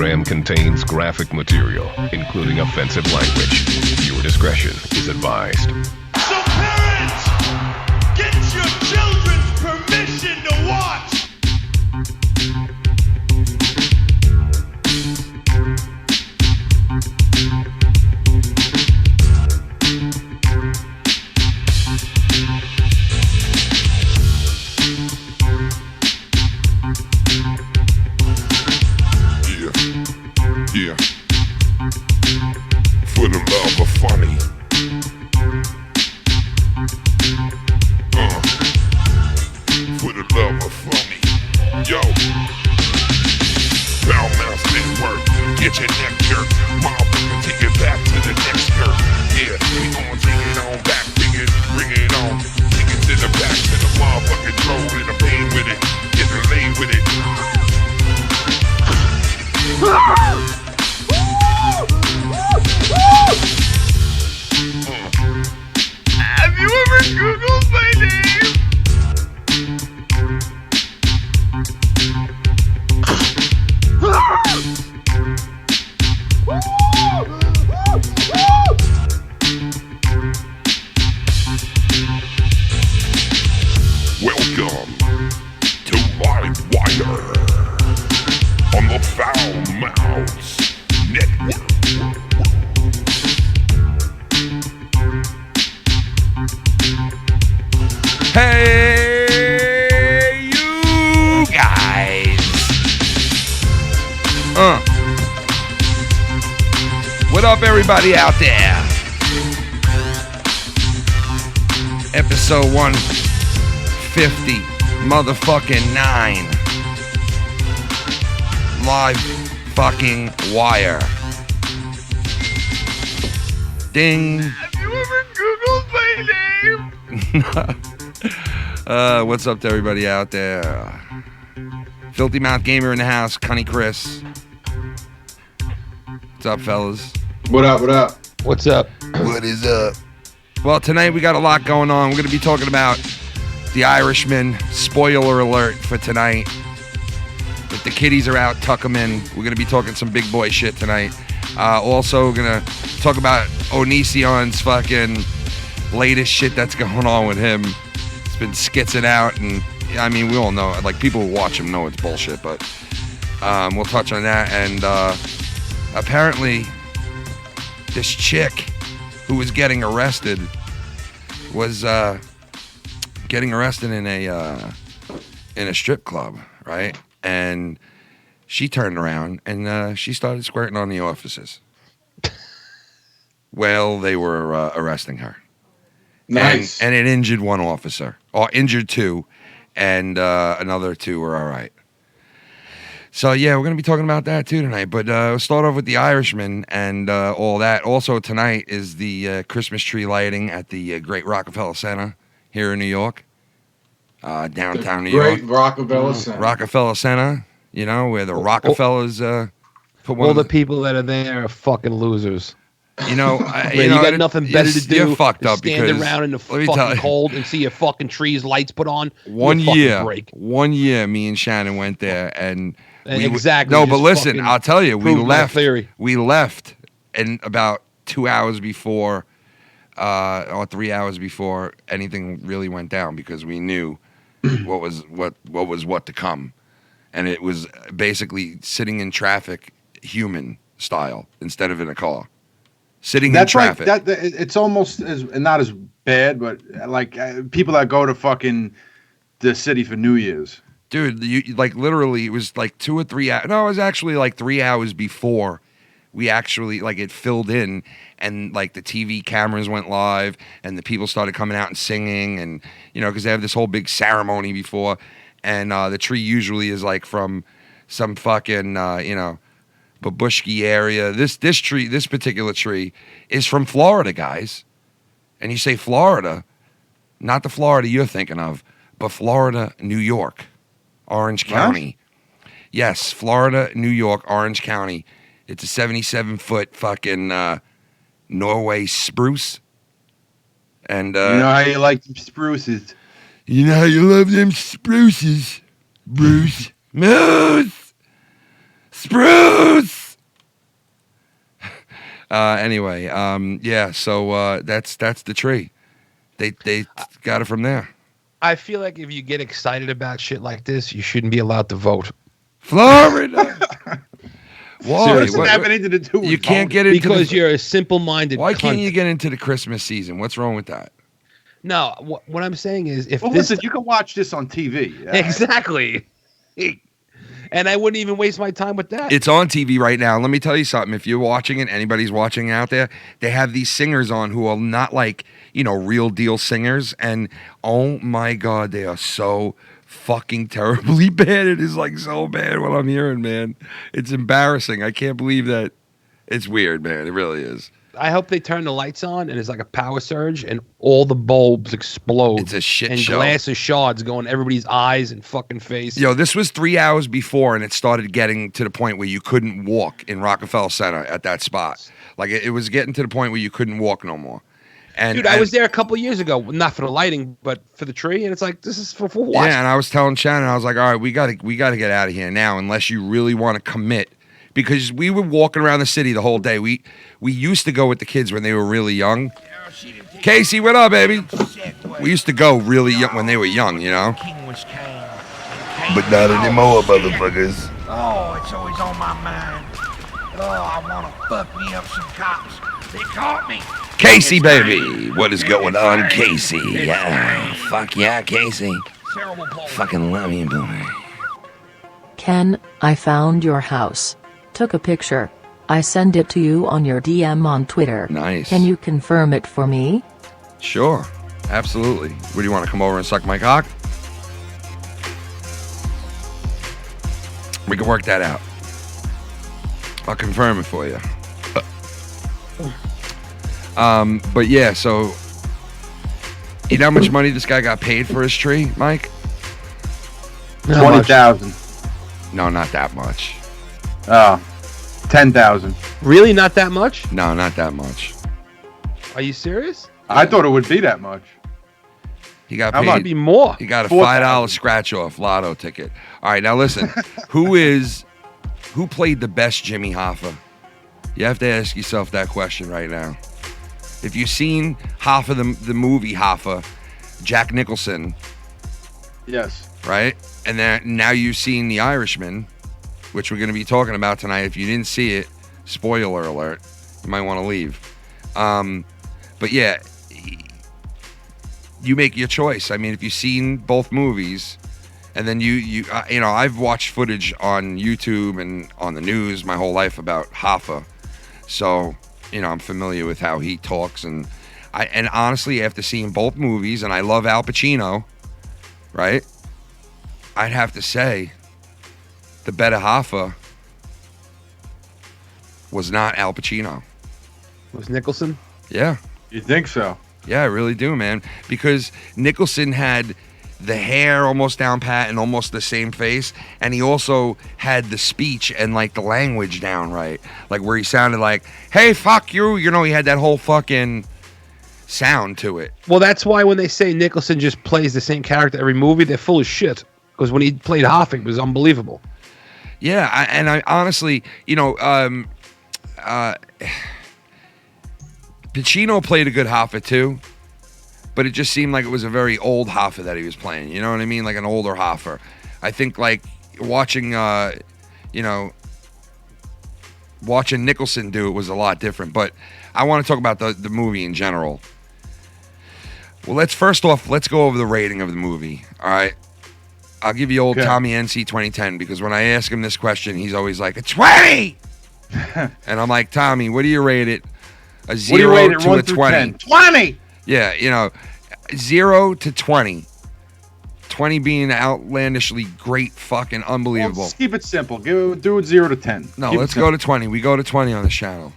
program contains graphic material, including offensive language. Viewer discretion is advised. So parents, get your children's permission to watch. Yeah. For the love of funny. For the love of funny. Yo. FoulMouth Network. Get your neck jerked. Motherfucker, take it back to the next skirt. Yeah, we gon' take it on back. Bring it on. Take it to the back to the motherfucking throat in the pain with it. Get the lane with it. Have you ever Googled my name? Welcome to Livewire on the FoulMouth Network. Hey, you guys. What up, everybody out there? Episode 150, motherfucking 9. Live fucking wire. Ding. Have you ever Googled my name? What's up to everybody out there? Filthy Mouth Gamer in the house, Cunny Chris. What's up, fellas? What up, what up? What's up? What is up? Well, tonight we got a lot going on. We're going to be talking about The Irishman. Spoiler alert for tonight. If the kiddies are out, tuck them in. We're going to be talking some big boy shit tonight. Also, we're going to talk about Onision's fucking latest shit that's going on with him. It's been skitzing out, and I mean, we all know, like, people who watch him know it's bullshit, but we'll touch on that. And apparently, this chick who was getting arrested was getting arrested in a strip club, right? And she turned around and she started squirting on the officers. Well, they were arresting her. Nice. And it injured one officer, or injured two, and another two were all right. So, yeah, we're going to be talking about that, too, tonight. But we'll start off with The Irishman and all that. Also, tonight is the Christmas tree lighting at the Great Rockefeller Center here in New York, downtown New York. Great Rockefeller Center. Rockefeller Center, you know, where the Rockefellers put one All of the people that are there are fucking losers. You know, You got nothing better to do. You're fucked up stand because around in the let me tell fucking you. cold and see your fucking trees lights put on. One You'll fucking year, break. me and Shannon went there, and Exactly. No, but just listen, fucking I'll tell you, we proved my left. theory. We left, and about 2 hours before, or 3 hours before anything really went down, because we knew what was what to come, and it was basically sitting in traffic, human style, instead of in a car. Sitting in traffic. Like that. It's almost not as bad, but like people that go to fucking the city for New Year's. Dude, like literally, it was like 2 or 3 hours. No, it was actually like 3 hours before we actually, like, it filled in, and like the TV cameras went live, and the people started coming out and singing, and you know, because they have this whole big ceremony before, and the tree usually is like from some fucking babushki area. This particular tree is from Florida, guys. And you say Florida, not the Florida you're thinking of, but Florida, New York, Orange County. Yes, Florida, New York, Orange County. It's a 77-foot fucking Norway spruce. And you know how you like them spruces. You know how you love them spruces, Bruce. Moose. Spruce. Anyway, yeah. So that's the tree. They got it from there. I feel like if you get excited about shit like this, you shouldn't be allowed to vote. Florida. Why? It doesn't have anything to do with You can't voting. get into Because you're a simple-minded Why cunt. can't you get into the Christmas season? What's wrong with that? No, what I'm saying is if Well, this... listen, you can watch this on TV. Exactly. And I wouldn't even waste my time with that. It's on TV right now. Let me tell you something. If you're watching it, anybody's watching out there, they have these singers on who are not like, real deal singers. And oh my God, they are so fucking terribly bad. It is like so bad what I'm hearing, man. It's embarrassing. I can't believe that. It's weird, man. It really is. I hope they turn the lights on and it's like a power surge and all the bulbs explode. It's a shit and show. glass of shards go in everybody's eyes and fucking face. Yo, this was 3 hours before, and it started getting to the point where you couldn't walk in Rockefeller Center at that spot. Like, it was getting to the point where you couldn't walk no more. And Dude, I was there a couple years ago, not for the lighting, but for the tree, and it's like, this is for what? Yeah, and I was telling Shannon, I was like, all right, we gotta get out of here now, unless you really want to commit. Because we were walking around the city the whole day. We used to go with the kids when they were really young. Casey, what up, baby? We used to go really young when they were young, But not anymore, motherfuckers. Oh, it's always on my mind. Oh, I want to fuck me up some cops. They caught me. Casey, baby. What is going on, Casey? Yeah, fuck yeah, Casey. Terrible blow. Fucking love you, boy. Ken, I found your house. Took a picture. I send it to you on your DM on Twitter. Nice. Can you confirm it for me? Sure, absolutely. What, do you want to come over and suck my cock? We can work that out. I'll confirm it for you. But yeah, so you know how much money this guy got paid for his tree, Mike? 20,000. No, not that much. 10,000. Really? Not that much? No, not that much. Are you serious? I thought it would be that much. He got How paid. much? It'd be more. He got a $4,000. $5 scratch off lotto ticket. All right, now listen. Who played the best Jimmy Hoffa? You have to ask yourself that question right now. If you've seen Hoffa, the movie Hoffa, Jack Nicholson, Yes. right? And then now you've seen The Irishman, which we're going to be talking about tonight. If you didn't see it, spoiler alert, you might want to leave. But yeah, you make your choice. I mean, if you've seen both movies, and then I've watched footage on YouTube and on the news my whole life about Hoffa, so I'm familiar with how he talks, and honestly, after seeing both movies, and I love Al Pacino, right? I'd have to say the better Hoffa was not Al Pacino. Was Nicholson? Yeah. You think so? Yeah, I really do, man. Because Nicholson had the hair almost down pat and almost the same face, and he also had the speech and like the language down right, like where he sounded like, "Hey, fuck you," he had that whole fucking sound to it. Well, that's why when they say Nicholson just plays the same character every movie, they're full of shit. Because when he played Hoffa, it was unbelievable. Yeah, I honestly, Pacino played a good Hoffa too, but it just seemed like it was a very old Hoffa that he was playing. You know what I mean? Like an older Hoffa. I think like watching Nicholson do it was a lot different. But I want to talk about the movie in general. Well, let's go over the rating of the movie. All right. I'll give you old Tommy NC 2010 because when I ask him this question, he's always like, a 20! And I'm like, Tommy, what do you rate it? A 0 to a 20. 20! Yeah, 0 to 20. 20 being outlandishly great, fucking unbelievable. Well, just keep it simple. Do it 0 to 10. No, Keep it let's go to 20. We go to 20 on this channel.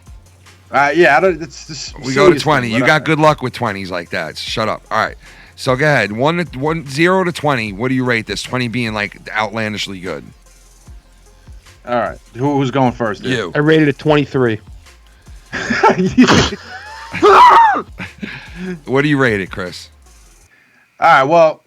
Yeah, it's just We go to 20. You got good luck with 20s like that. So shut up. All right. So go ahead. 0 to 20. What do you rate this? 20 being like outlandishly good. All right. Who's going first? Then? You. I rated it 23. What do you rate it, Chris? All right. Well,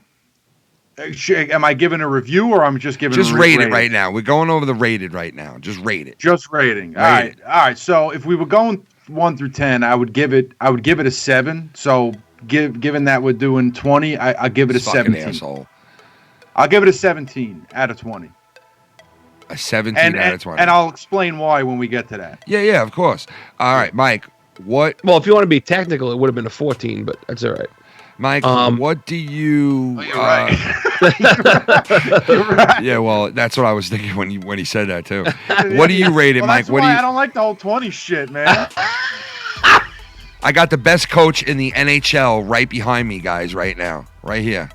Am I giving a review or I'm just giving? Just a rate rating? it right now. We're going over the rated right now. Just rate it. Just rating. All Rate it. right. So if we were going 1 through 10, I would give it a 7. So given that we're doing 20, I'll give it a Fucking 17. asshole. I'll give it a 17 out of 20. A 17 out of 20. And I'll explain why when we get to that. Yeah, of course. All right, Mike. What? Well, if you want to be technical, it would have been a 14, but that's all right. Mike, what do you? You're right. You're right. Yeah, well, that's what I was thinking when he said that too. What do you rate it, Mike? That's What why do you? I don't like the whole 20 shit, man. I got the best coach in the NHL right behind me, guys. Right now, right here.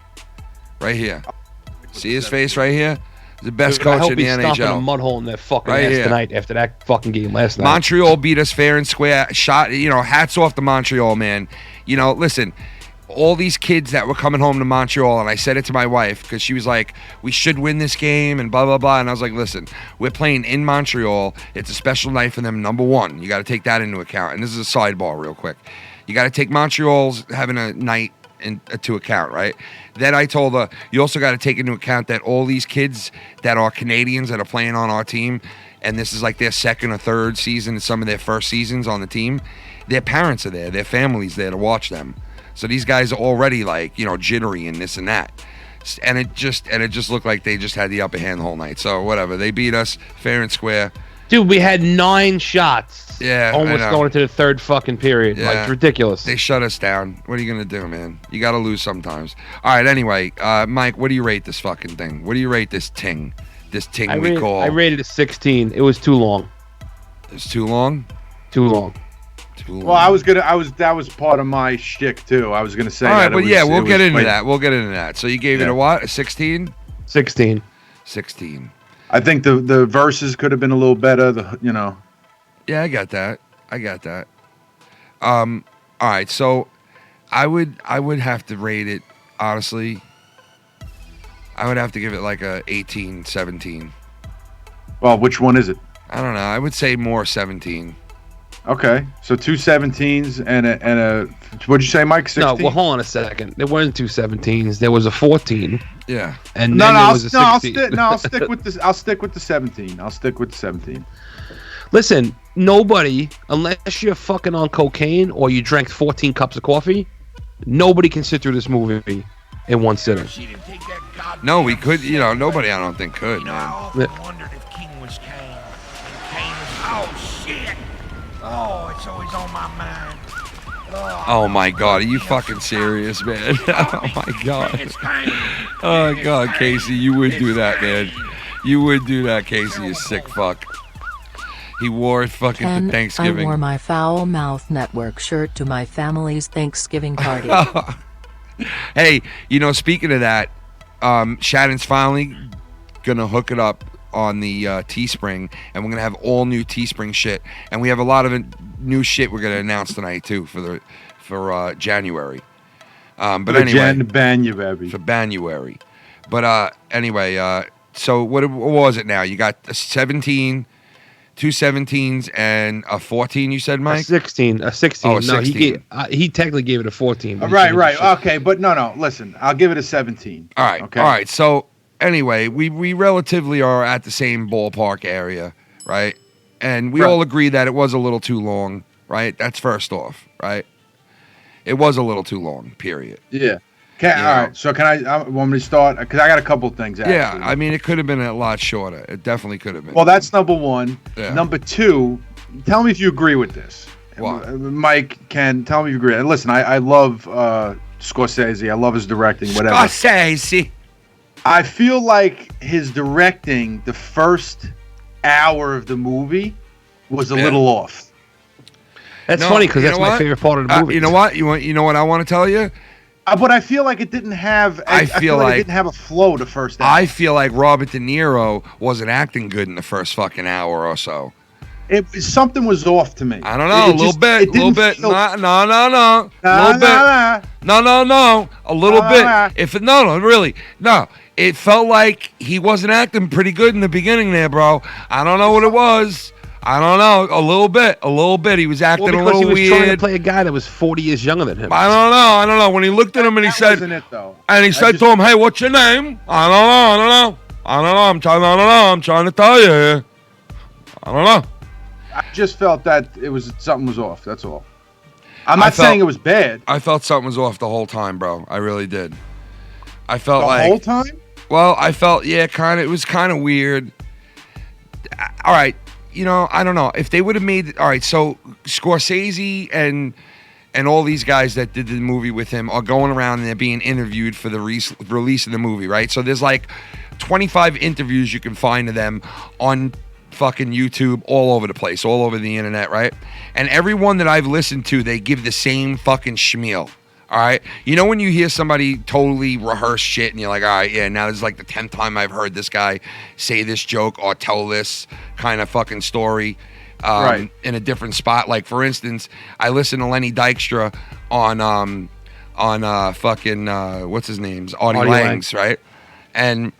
See his face right here? The best Dude, I coach hope in the he's stomping a NHL. mud hole in that fucking Right ass here. tonight after that fucking game last night. Montreal beat us fair and square. Hats off to Montreal, man. Listen, all these kids that were coming home to Montreal, and I said it to my wife because she was like, we should win this game and blah, blah, blah. And I was like, listen, we're playing in Montreal. It's a special night for them, number one. You got to take that into account. And this is a sidebar real quick. You got to take Montreal's having a night to account, right? Then I told her, you also got to take into account that all these kids that are Canadians that are playing on our team, and this is like their second or third season, some of their first seasons on the team, their parents are there, their families there to watch them. So these guys are already like, jittery and this and that. And it just looked like they just had the upper hand the whole night. So whatever, they beat us fair and square. Dude, we had 9 shots. Yeah, I almost know. going into the third fucking period. Yeah. Like, it's ridiculous. They shut us down. What are you gonna do, man? You gotta lose sometimes. All right. Anyway, Mike, what do you rate this fucking thing? What do you rate this ting? This ting we call? I rated it 16. It was too long. It's too long. Too long. Too long. Well, that was part of my shtick too. I was gonna say. All right, that but it was, yeah, we'll get into like- that. We'll get into that. So you gave it a what? A 16? 16. 16. I think the verses could have been a little better. Yeah, I got that. All right, so I would have to rate it, honestly. I would have to give it like a 18, 17. Well, which one is it? I don't know. I would say more 17. Okay, so 2 17s and a what'd you say, Mike? 16? No, well, hold on a second. There weren't 2 17s. There was a 14. Yeah. And No, then no, there I'll, was a 16. no, I'll stick with this. I'll stick with the 17. I'll stick with the 17. Listen, nobody, unless you're fucking on cocaine or you drank 14 cups of coffee, nobody can sit through this movie in one sitting. She didn't take that goddamn No, we could. shit. Nobody I don't think could, I man. often wondered if King was Kane. And Kane was, oh shit! Oh, it's always on my mind. Oh my God, are you fucking serious, man? Oh my God. It's Kane. Oh God, Casey, you would do that, man. You would do that, Casey, you sick fuck. He wore it fucking Ken, to Thanksgiving. I wore my FoulMouth Network shirt to my family's Thanksgiving party. Hey, speaking of that, Shannon's finally gonna hook it up on the Teespring, and we're gonna have all new Teespring shit, and we have a lot of new shit we're gonna announce tonight too for January. But anyway, January. for January. But anyway, so what was it now? You got a 17, 2 17s, and a 14. You said, A Mike? 16. A 16. Oh, a No, 16. he technically gave it a 14. but he Right, changed right. the shit. Okay, but no. Listen, I'll give it a 17. All right. Okay. All right. So anyway, we relatively are at the same ballpark area, right? And we Right. all agree that it was a little too long, right? That's first off, right? It was a little too long, period. Yeah. Yeah. All right. So can I want me to start? Because I got a couple of things. Actually. Yeah, I mean, it could have been a lot shorter. It definitely could have been. Well, that's number one. Yeah. Number two, tell me if you agree with this. What? Mike, Ken, tell me if you agree. And listen, I love Scorsese. I love his directing, whatever. Scorsese. I feel like his directing, the first hour of the movie, was a little off. That's No, funny because you that's know my what? favorite part of the movie. You know what? You know what I want to tell you? But I feel like it didn't have. I feel like it didn't have a flow the first hour. I feel like Robert De Niro wasn't acting good in the first fucking hour or so. Something was off to me. I don't know, a little bit. No, a little bit. No, really, no. It felt like he wasn't acting pretty good in the beginning there, bro. I don't know what it was. I don't know. A little bit. He was acting a little he was weird. trying to play a guy that was 40 years younger than him. I don't know. When he looked at him and he said, wasn't it, though. And he said to him, "Hey, what's your name?" I don't know. I'm trying to tell you here. I don't know. I just felt that something was off. That's all. I'm not saying it was bad. I felt something was off the whole time, bro. I really did. I felt The like whole time? Well, I felt it was kind of weird. All right, I don't know if they would have made. All right, so Scorsese and all these guys that did the movie with him are going around and they're being interviewed for the release of the movie, right? So there's like 25 interviews you can find of them on fucking YouTube, all over the place, all over the internet, right? And every one that I've listened to, they give the same fucking schmeal. All right, when you hear somebody totally rehearse shit and you're like, all right, yeah, now this is like the 10th time I've heard this guy say this joke or tell this kind of fucking story in a different spot. Like, for instance, I listened to Lenny Dykstra on fucking what's his name's Audie Lang's, right? And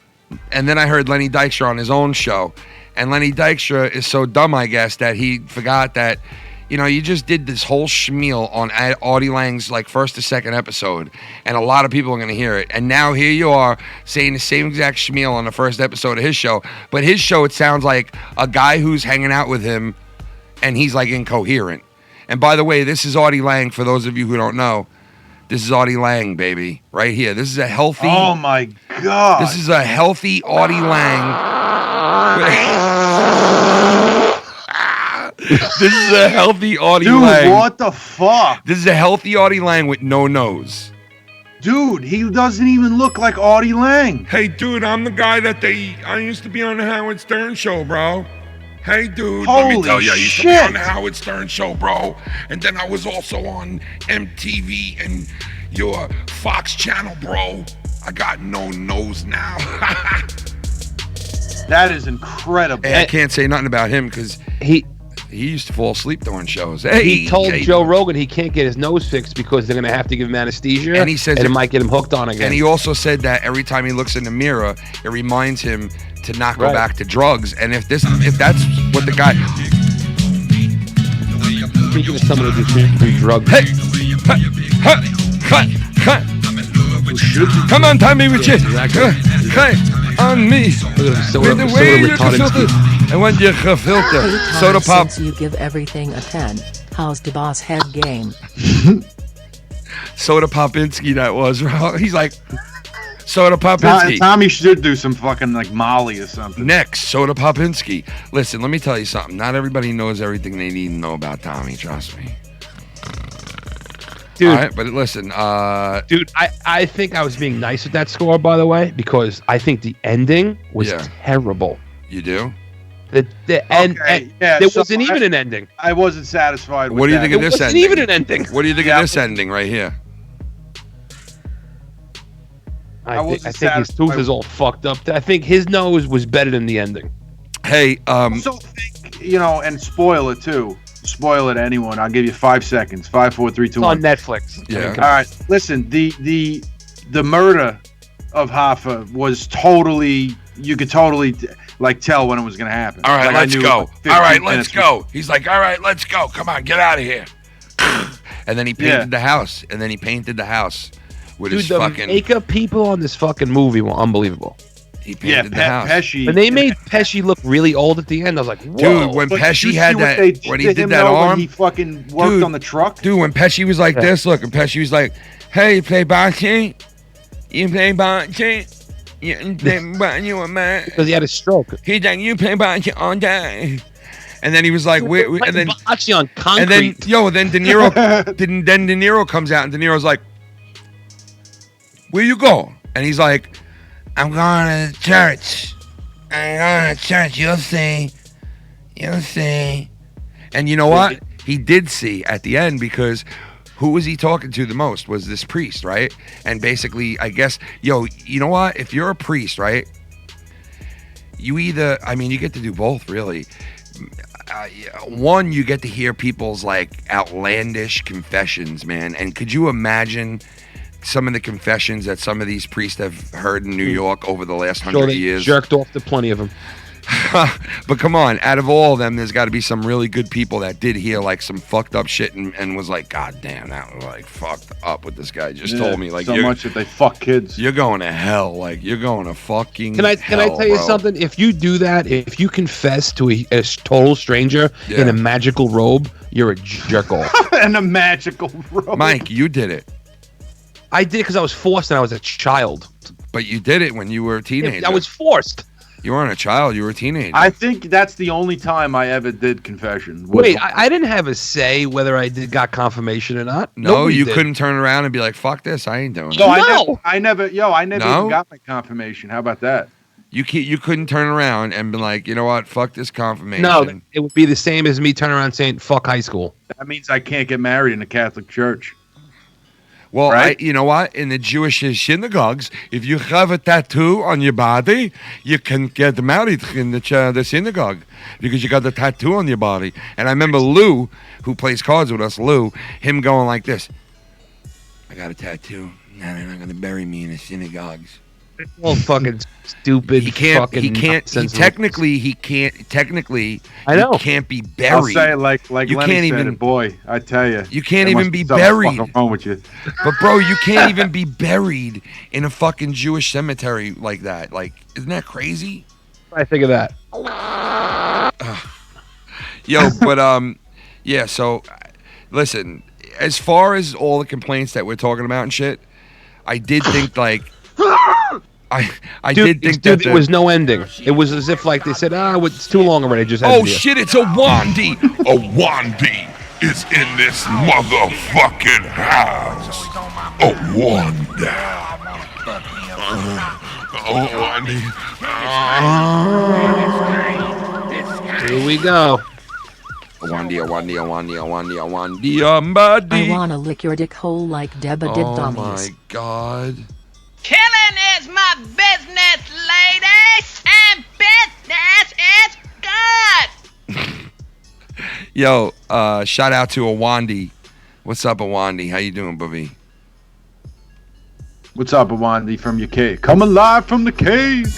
then I heard Lenny Dykstra on his own show, and Lenny Dykstra is so dumb, I guess, that he forgot that. You just did this whole schmeal on Audie Lang's like first to second episode, and a lot of people are going to hear it. And now here you are saying the same exact schmeal on the first episode of his show. But his show, it sounds like a guy who's hanging out with him, and he's like incoherent. And by the way, this is Audie Lang, for those of you who don't know. This is Audie Lang, baby, right here. This is a healthy... Oh, my God. This is a healthy Audie Lang... This is a healthy Audie Lang. Dude, what the fuck? This is a healthy Audie Lang with no nose. Dude, he doesn't even look like Audie Lang. Hey, dude, I'm the guy that I used to be on the Howard Stern show, bro. Hey, dude, let me tell you, I used to be on the Howard Stern show, bro. And then I was also on MTV and your Fox channel, bro. I got no nose now. That is incredible. Hey, I can't say nothing about him because he used to fall asleep during shows. Hey, he told Joe Rogan he can't get his nose fixed because they're going to have to give him anesthesia, and he says it might get him hooked on again. And he also said that every time he looks in the mirror, it reminds him to not go back to drugs. And if that's what the guy... Speaking of someone who just do drugs... Hey! Come on, Tommy, with you. Hey, on me. With the way you're gefilterd. And when you're gefilterd, soda pop. Since you give everything a 10, how's the boss head game? Soda Popinski, that was, bro. He's like, Soda Popinski. Tommy should do some fucking like Molly or something. Next, Soda Popinski. Listen, let me tell you something. Not everybody knows everything they need to know about Tommy. Trust me. Dude, all right, but listen, dude, I think I was being nice with that score, by the way, because I think the ending was terrible. You do? There wasn't even an ending. I wasn't satisfied with What do you think of this ending? It wasn't even an ending. What do you think of this ending right here? I think his tooth is all fucked up. I think his nose was better than the ending. Hey, so think, and spoil it too. Spoil it to anyone. I'll give you 5 seconds. 5, 4, 3, 2, 1. On Netflix. Yeah. All right. Listen, the murder of Hoffa was totally. You could totally like tell when it was going to happen. All right, like, let's go. All right, let's go. He's like, all right, let's go. Come on, get out of here. And then he painted the house. And then he painted the house with his fucking. The makeup people on this fucking movie were unbelievable. He painted the house. Pesci. When they made Pesci look really old at the end, I was like, whoa. Dude, when Pesci had that, when he did that arm, when he fucking worked on the truck. Dude, when Pesci was like this, look, and Pesci was like, "Hey, you play boxing? You play boxing? You play boxing? You a man?" Because he had a stroke. He's like, "You play boxing all day." And then he was like, and then boxing on concrete. And then De Niro, then De Niro comes out, and De Niro's like, "Where you go?" And he's like, "I'm going to church. I'm going to church. You'll see. You'll see." And you know what? He did see at the end, because who was he talking to the most was this priest, right? And basically, I guess, you know what? If you're a priest, right? You you get to do both, really. One, you get to hear people's like outlandish confessions, man. And could you imagine some of the confessions that some of these priests have heard in New York over the last 100 years? Jerked off to plenty of them. But come on, out of all of them, there's got to be some really good people that did hear like some fucked up shit and was like, God damn, that was like fucked up what this guy just told me. Like so much that they fuck kids. You're going to hell. Like you're going to fucking. Can I tell you bro. something? If you do that, if you confess to a total stranger in a magical robe, you're a jerk off. And a magical robe. Mike, you did it. I did it because I was forced and I was a child. But you did it when you were a teenager. I was forced. You weren't a child. You were a teenager. I think that's the only time I ever did confession. Wait, I didn't have a say whether I got confirmation or not. No, Nobody you did. couldn't turn around and be like, "Fuck this, I ain't doing it." No, No. I never No? even got my confirmation. How about that? You couldn't turn around and be like, you know what? Fuck this confirmation. No, it would be the same as me turning around saying "fuck high school." That means I can't get married in a Catholic church. Well, Right? you know what? In the Jewish synagogues, if you have a tattoo on your body, you can get married in the synagogue because you got the tattoo on your body. And I remember Lou, who plays cards with us, him going like this. I got a tattoo. Now they're not going to bury me in the synagogues. Well, fucking stupid. He can't. Fucking He can't. Technically, I know. he can't be buried. I'll say it like You Lenny can't said even- it, boy. I tell you, You can't there even must be something buried. fucking wrong with you. But bro, you can't even be buried in a fucking Jewish cemetery like that. Like, isn't that crazy? I think of that. Yo, but yeah. So, listen. As far as all the complaints that we're talking about and shit, I did think like, I did think that there was no ending. It was as if like they said, it's too long already. Just Oh ended here." shit! It's a Wandy. A Wandy is in this motherfucking house. A Wanda. Oh, Wandy. Here we go. A Wandy. I wanna lick your dick hole like Debba did Oh dummies. my god. Killing is my business, ladies, and business is good. Yo, shout out to Awandi. What's up, Awandi? How you doing, Bubby? What's up, Awandi from your cave? Coming live from the cave.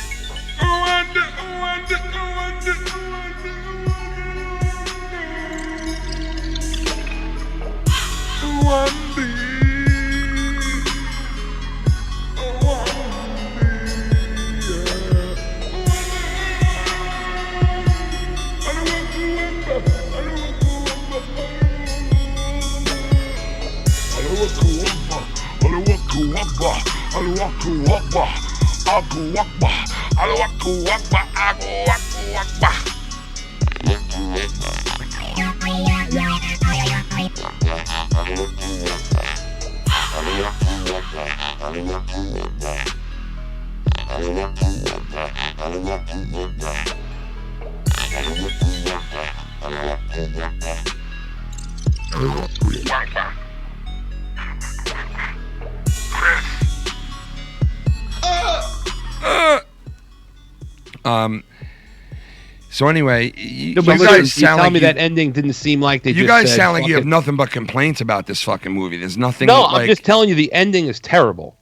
So anyway, you No, but guys listen, you sound tell like me that ending didn't seem like they you just guys said, sound like you "Fuck have it." nothing but complaints about this fucking movie. There's nothing. No, like, I'm just telling you the ending is terrible.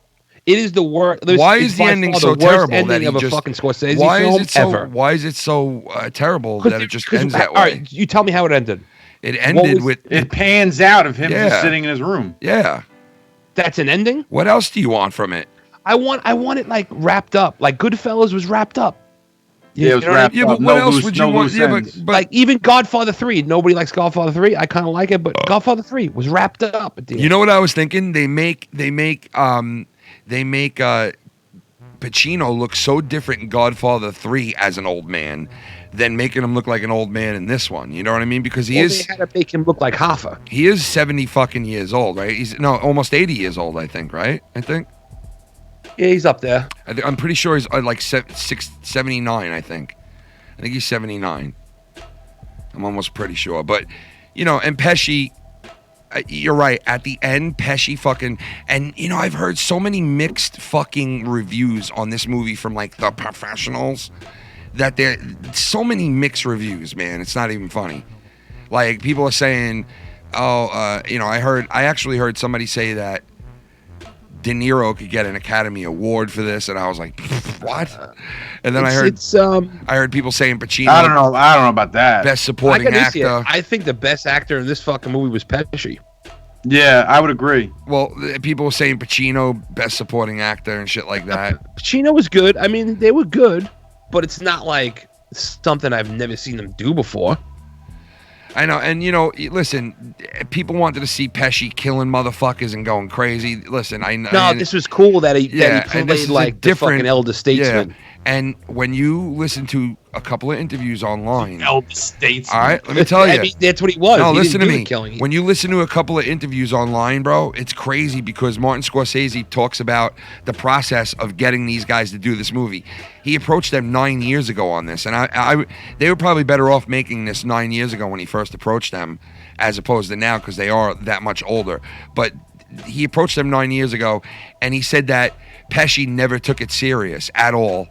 It is the worst. Why is the ending so terrible that ending he of a just? fucking Scorsese Why film is it so? ever? Why is it so terrible that it just ends that way? All right, you tell me how it ended. It ended with It pans out of him Yeah. just sitting in his room. yeah. That's an ending. What else do you want from it? I want it like wrapped up, like Goodfellas was wrapped up. Yeah, it was know what I wrapped Yeah, up. but what No else loose- would no you want? loose Yeah, ends. but Like even Godfather 3. Nobody likes Godfather 3. I kind of like it, but Godfather 3 was wrapped up at the end. you know what I was thinking? They make Pacino look so different in Godfather 3 as an old man than making him look like an old man in this one. You know what I mean? Because he Well, is they had to make him look like Hoffa. he is 70 fucking years old, right? He's almost 80 years old, I think, right? Yeah, he's up there. I'm pretty sure he's like 79, I think he's 79. I'm almost pretty sure. But, and Pesci, you're right. At the end, Pesci fucking... And, I've heard so many mixed fucking reviews on this movie from, like, the professionals that there... So many mixed reviews, man. It's not even funny. Like, people are saying, I actually heard somebody say that De Niro could get an Academy Award for this, and I was like, what? And then I heard people saying Pacino. I don't know about that. Best supporting actor. I think the best actor in this fucking movie was Pesci. Yeah, I would agree. Well, people were saying Pacino, best supporting actor and shit like that. Pacino was good. I mean, they were good, but it's not like something I've never seen them do before. I know, and listen, people wanted to see Pesci killing motherfuckers and going crazy. Listen, I know. No, this was cool that he played like the fucking elder statesman. Yeah. And when you listen to a couple of interviews online, elder statesman. All right, let me tell you. I mean, that's what he was. No, he listen to me. Killing. When you listen to a couple of interviews online, bro, it's crazy because Martin Scorsese talks about the process of getting these guys to do this movie. He approached them 9 years ago on this, and they were probably better off making this 9 years ago when he first approached them, as opposed to now because they are that much older. But he approached them 9 years ago, and he said that Pesci never took it serious at all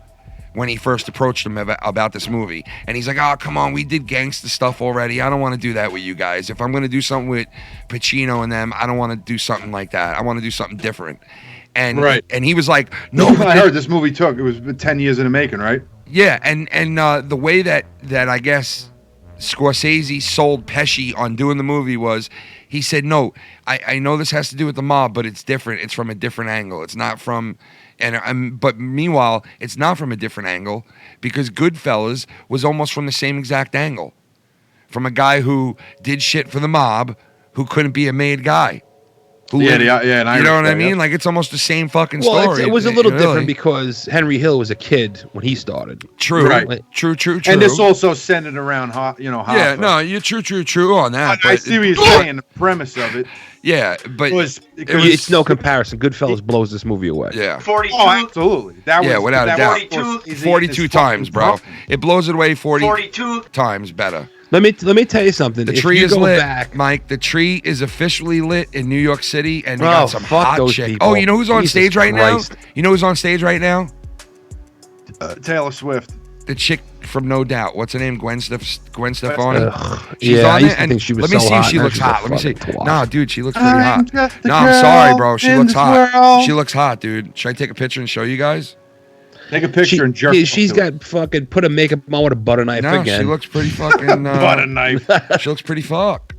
when he first approached him about this movie. And he's like, oh, come on, we did gangster stuff already. I don't want to do that with you guys. If I'm going to do something with Pacino and them, I don't want to do something like that. I want to do something different. And and he was like, no. I heard this movie it was 10 years in the making, right? Yeah, and the way that I guess Scorsese sold Pesci on doing the movie was, he said, no, I know this has to do with the mob, but it's different. It's from a different angle. It's not from... but meanwhile, it's not from a different angle because Goodfellas was almost from the same exact angle, from a guy who did shit for the mob, who couldn't be a made guy. You know what I mean? Like it's almost the same fucking story. It was a little different because Henry Hill was a kid when he started. True, right? True. And this also centered around, Hoffa. Yeah, no, you're true on that. I see what you're saying. The premise of it. Yeah, but it's no comparison. Goodfellas blows this movie away. Yeah, 42. Oh, absolutely. Without a doubt. 42 times, bro. It blows it away 42 times better. Let me tell you something. The tree is lit, Mike. The tree is officially lit in New York City, and they got some hot chick. People. Oh, you know who's on stage right now? You know who's on stage right now? Taylor Swift. The chick from No Doubt. What's her name? Gwen Stefani. She's on I it. And think she was let me so see hot. if she Now looks she's hot. Let me see. fucking Nah, dude, she looks pretty hot. No, I'm sorry, bro. She looks hot. She looks hot, dude. Should I take a picture and show you guys? Take a picture and jerk. She's got fucking put a makeup on with a butter knife again. She looks pretty fucking butter knife. She looks pretty fuck.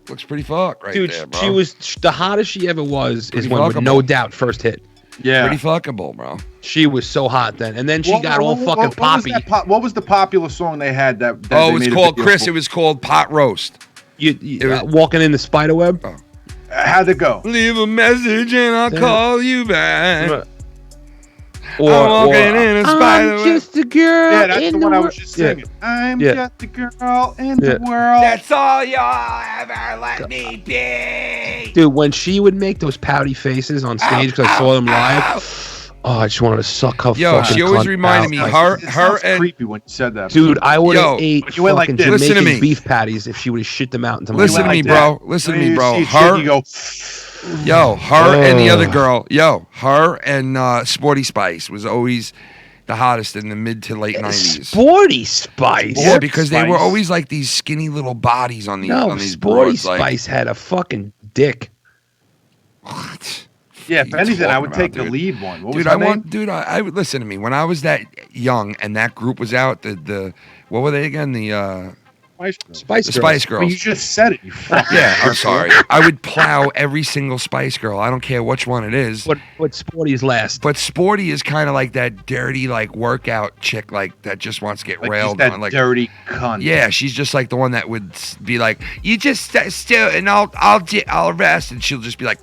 Looks pretty fuck right dude, there, bro. She was the hottest she ever was. Pretty is when fuckable. No Doubt first hit. Yeah, pretty fuckable, bro. She was so hot then, and then she got all fucking poppy. What was the popular song they had that it was called Chris. It was called Pot Roast. Walking in the spider web. Oh. How'd it go? Leave a message and I'll call you back. Or, I'm walking in a spider web. I'm just a girl. Yeah, that's the one I was just singing. I'm just a girl in the world. That's all you'll ever let me be. Dude, when she would make those pouty faces on stage because I saw them live, I just wanted to suck her. Yo, fucking she always cunt reminded me. out. Her and creepy when you said that. Dude, I would have ate you went like fucking this. Listen to Jamaican me. beef patties if she would have shit them out into my Listen to mouth. me, bro. Listen to me, bro. You go. Her and the other girl. Her and Sporty Spice was always the hottest in the mid to late 90s. Sporty Spice. Yeah, because they were always like these skinny little bodies on these Sporty broads. Spice had a fucking dick. What? Yeah, if anything, I would take dude. the lead one. What was Dude, her name? I would listen to me. When I was that young and that group was out, the what were they again? The Spice Girls. Well, you just said it. You fucking Yeah, I'm sorry. I would plow every single Spice Girl. I don't care which one it is. What Sporty's last? But Sporty is kind of like that dirty, like workout chick, like that just wants to get Like railed that on. Like dirty cunt. yeah, she's just like the one that would be like, "You just still, and I'll rest," and she'll just be like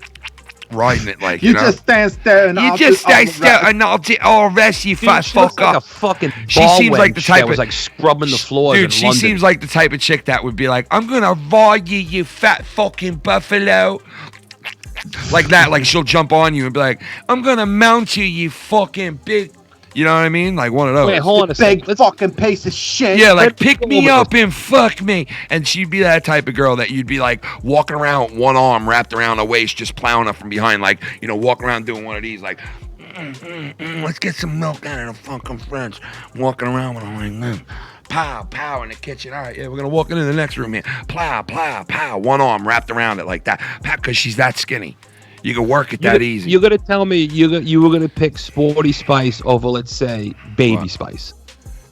riding it like You know? just stand still and You just stay still and I'll rest you, fat She looks like a fucker. fucking She ball seems like the wench type that was of- like scrubbing the floors Dude, in she London. seems like the type of chick that would be like, "I'm gonna ride you, you fat fucking buffalo." Like that, like she'll jump on you and be like, "I'm gonna mount you, you fucking big." You know what I mean? Like one of those. Wait, hold on a Big second. fucking piece of shit. Yeah, like Let's pick go me over up and fuck me. And she'd be that type of girl that you'd be like walking around with one arm wrapped around her waist, just plowing up from behind, like, you know, walking around doing one of these, like, let's get some milk out of the fucking French. Walking around with her like, pow, pow in the kitchen. All right, yeah, we're going to walk into the next room here. Plow, plow, pow. One arm wrapped around it like that. Pow, because she's that skinny. You can work it that easy. You're gonna tell me you were gonna pick Sporty Spice over, let's say, Baby Spice.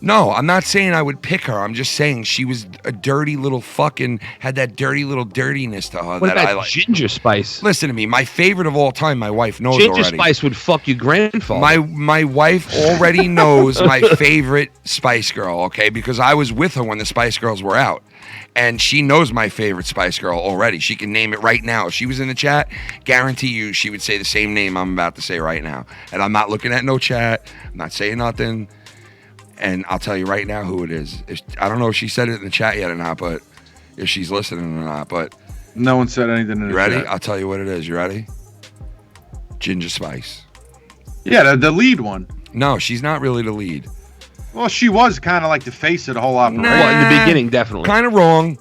No, I'm not saying I would pick her. I'm just saying she was a dirty little fucking, had that dirty little dirtiness to her What that about I like. Ginger Spice? Listen to me. My favorite of all time, my wife knows Ginger already. Spice would fuck your grandfather. My wife already knows my favorite Spice Girl, okay? Because I was with her when the Spice Girls were out. And she knows my favorite Spice Girl already. She can name it right now. If she was in the chat, guarantee you she would say the same name I'm about to say right now. And I'm not looking at no chat. I'm not saying nothing. And I'll tell you right now who it is. I don't know if she said it in the chat yet or not, but if she's listening or not. But no one said anything in the ready? chat. I'll tell you what it is. You ready? Ginger Spice. Yeah, the lead one. No, she's not really the lead. Well, she was kind of like the face of the whole operation. Well, in the beginning, definitely. Kind of wrong.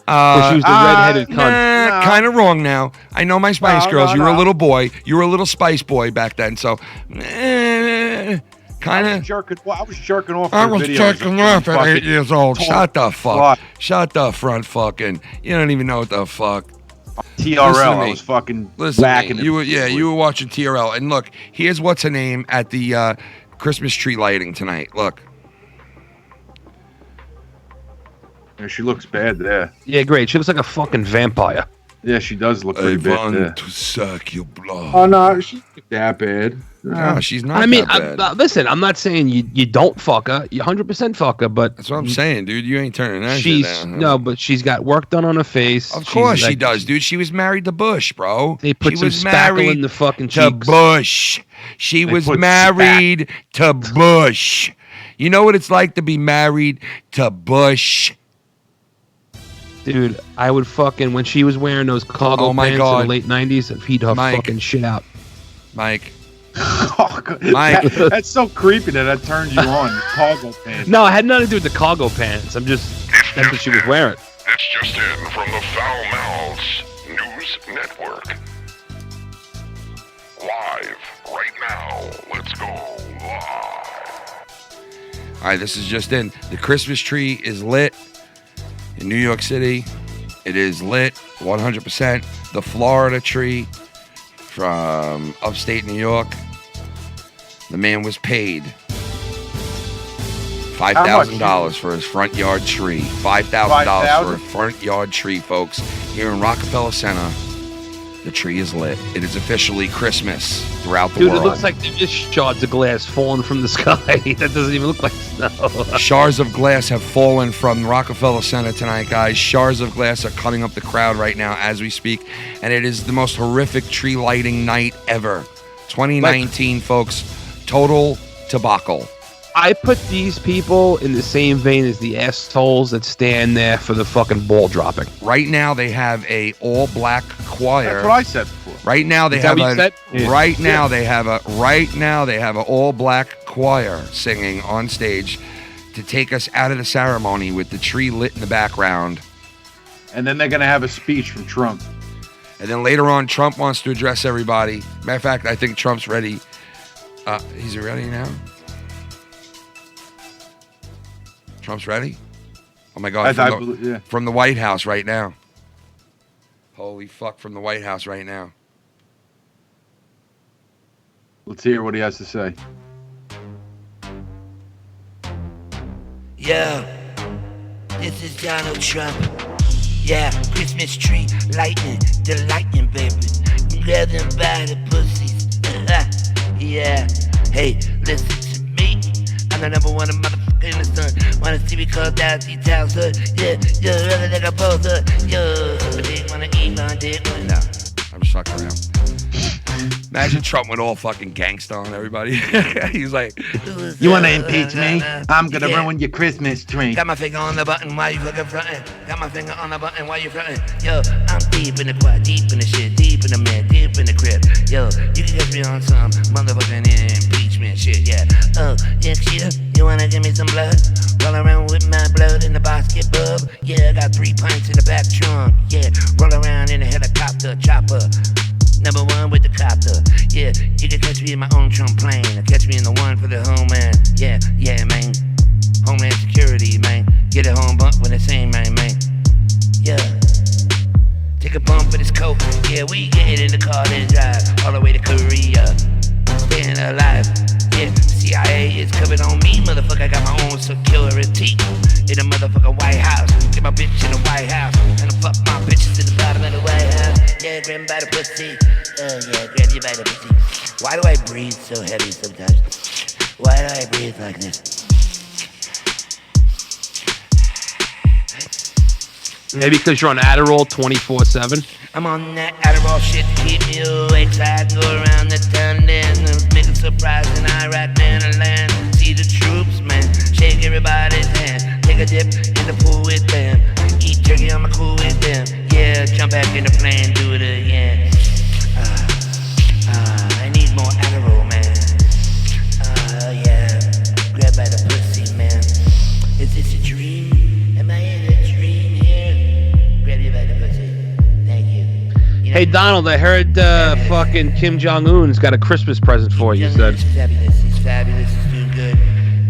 Well, she was the redheaded cunt. Kind of wrong now. I know my Spice Girls. no, You were a no. little boy. You were a little Spice boy back then. So, kind of. I was jerking off. I for was videos jerking of off at 8 years old. Shut the fuck. Fuck. Shut the front fucking. You don't even know what the fuck. Listen to TRL. I me. was fucking Listen, whacking you were watching TRL. And look, here's what's her name at the Christmas tree lighting tonight. Look. Yeah, she looks bad there. Yeah, great. She looks like a fucking vampire. Yeah, she does look pretty bad there. to suck your blood. Oh no, she's not that bad. No, she's not. I mean, that bad. listen, I'm not saying you don't fuck her. You 100% fuck her, but That's what I'm saying, dude. You ain't turning that shit she's down. no, but she's got work done on her face. Of course She's she like- does, dude. She was married to Bush, bro. They put she some was spackle married in the fucking to cheeks. Bush. She was put married to Bush. You know what it's like to be married to Bush? Dude, I would fucking, when she was wearing those cargo Oh my pants God. in the late 90s, I'd feed her Mike. fucking shit out. Mike. Oh, God. Mike. That's so creepy that turns you on. Cargo pants. No, it had nothing to do with the cargo pants. That's what she was wearing. It's just in from the FoulMouth News Network. Live right now. Let's go live. All right, this is just in. The Christmas tree is lit in New York City. It is lit 100%. The Florida tree from upstate New York. The man was paid $5,000 for his front yard tree. $5,000 for a front yard tree, folks. Here in Rockefeller Center, the tree is lit. It is officially Christmas throughout the Dude, world. it looks like they're just shards of glass falling from the sky. That doesn't even look like snow. Shards of glass have fallen from Rockefeller Center tonight, guys. Shards of glass are cutting up the crowd right now as we speak, and it is the most horrific tree lighting night ever. 2019, folks. Total debacle. I put these people in the same vein as the assholes that stand there for the fucking ball dropping. Right now, they have a all-black choir. That's what I said before. Right now, they Is that have what you said? Yeah. Right now, they have an all-black choir singing on stage to take us out of the ceremony with the tree lit in the background. And then they're gonna have a speech from Trump. And then later on, Trump wants to address everybody. Matter of fact, I think Trump's ready. He's ready now? Trump's ready? Oh my God, from the White House right now. Holy fuck, from the White House right now. Let's hear what he has to say. Yo, this is Donald Trump. Yeah, Christmas tree, lightning, delighting, baby. Grab them by the pussies. Yeah, hey, listen to me. I'm the number one motherfucker in the sun. Wanna see me called out details, hood. Yeah, you're really like a pose, hood. Yo, dick wanna eat my dick. No, I'm just fucking around. Imagine Trump went all fucking gangsta on everybody. He's like, You wanna impeach me? I'm gonna ruin your Christmas tree. Got my finger on the button while you fucking frontin'. Got my finger on the button while you frontin'. Yo, I'm deep in the quad, deep in the shit, deep in the man, deep in the crib. Yo, you can catch me on some motherfucking impeachment shit, yeah. Oh, yeah, you wanna give me some blood? Roll around with my blood in the basket, bub. Yeah, I got 3 pints in the back trunk. Yeah, roll around in a helicopter, chopper. Number one with the copter. Yeah, you can catch me in my own Trump plane. Or catch me in the one for the homeland. Yeah, man. Homeland security, man. Get a home bump with the same man. Yeah. Take a bump for this coke. Yeah, we get it in the car, then drive. motherfucker, I got my own security in the motherfucking White House. Get my bitch in the White House, and I fuck my bitches in the bottom of the White House. Yeah, grab me by the pussy. Oh yeah, grab you by the pussy. Why do I breathe so heavy sometimes? Why do I breathe like this? Maybe because you're on Adderall 24/7. I'm on that Adderall shit to keep me awake, so I can go around the town dance, make a surprise in Iraq, man, I land. See the troops, man, shake everybody's hand, take a dip in the pool with them, eat turkey, I'm cool with them. Yeah, jump back in the plane, do it again. I need more Adderall, man. Yeah, grab by the pussy, man. Is this a dream? Am I in a dream here? Grab you by the pussy. Thank you. Hey, Donald, I heard fucking Kim Jong-un's got a Christmas present for you, said. He's fabulous. He's fabulous. He's doing good.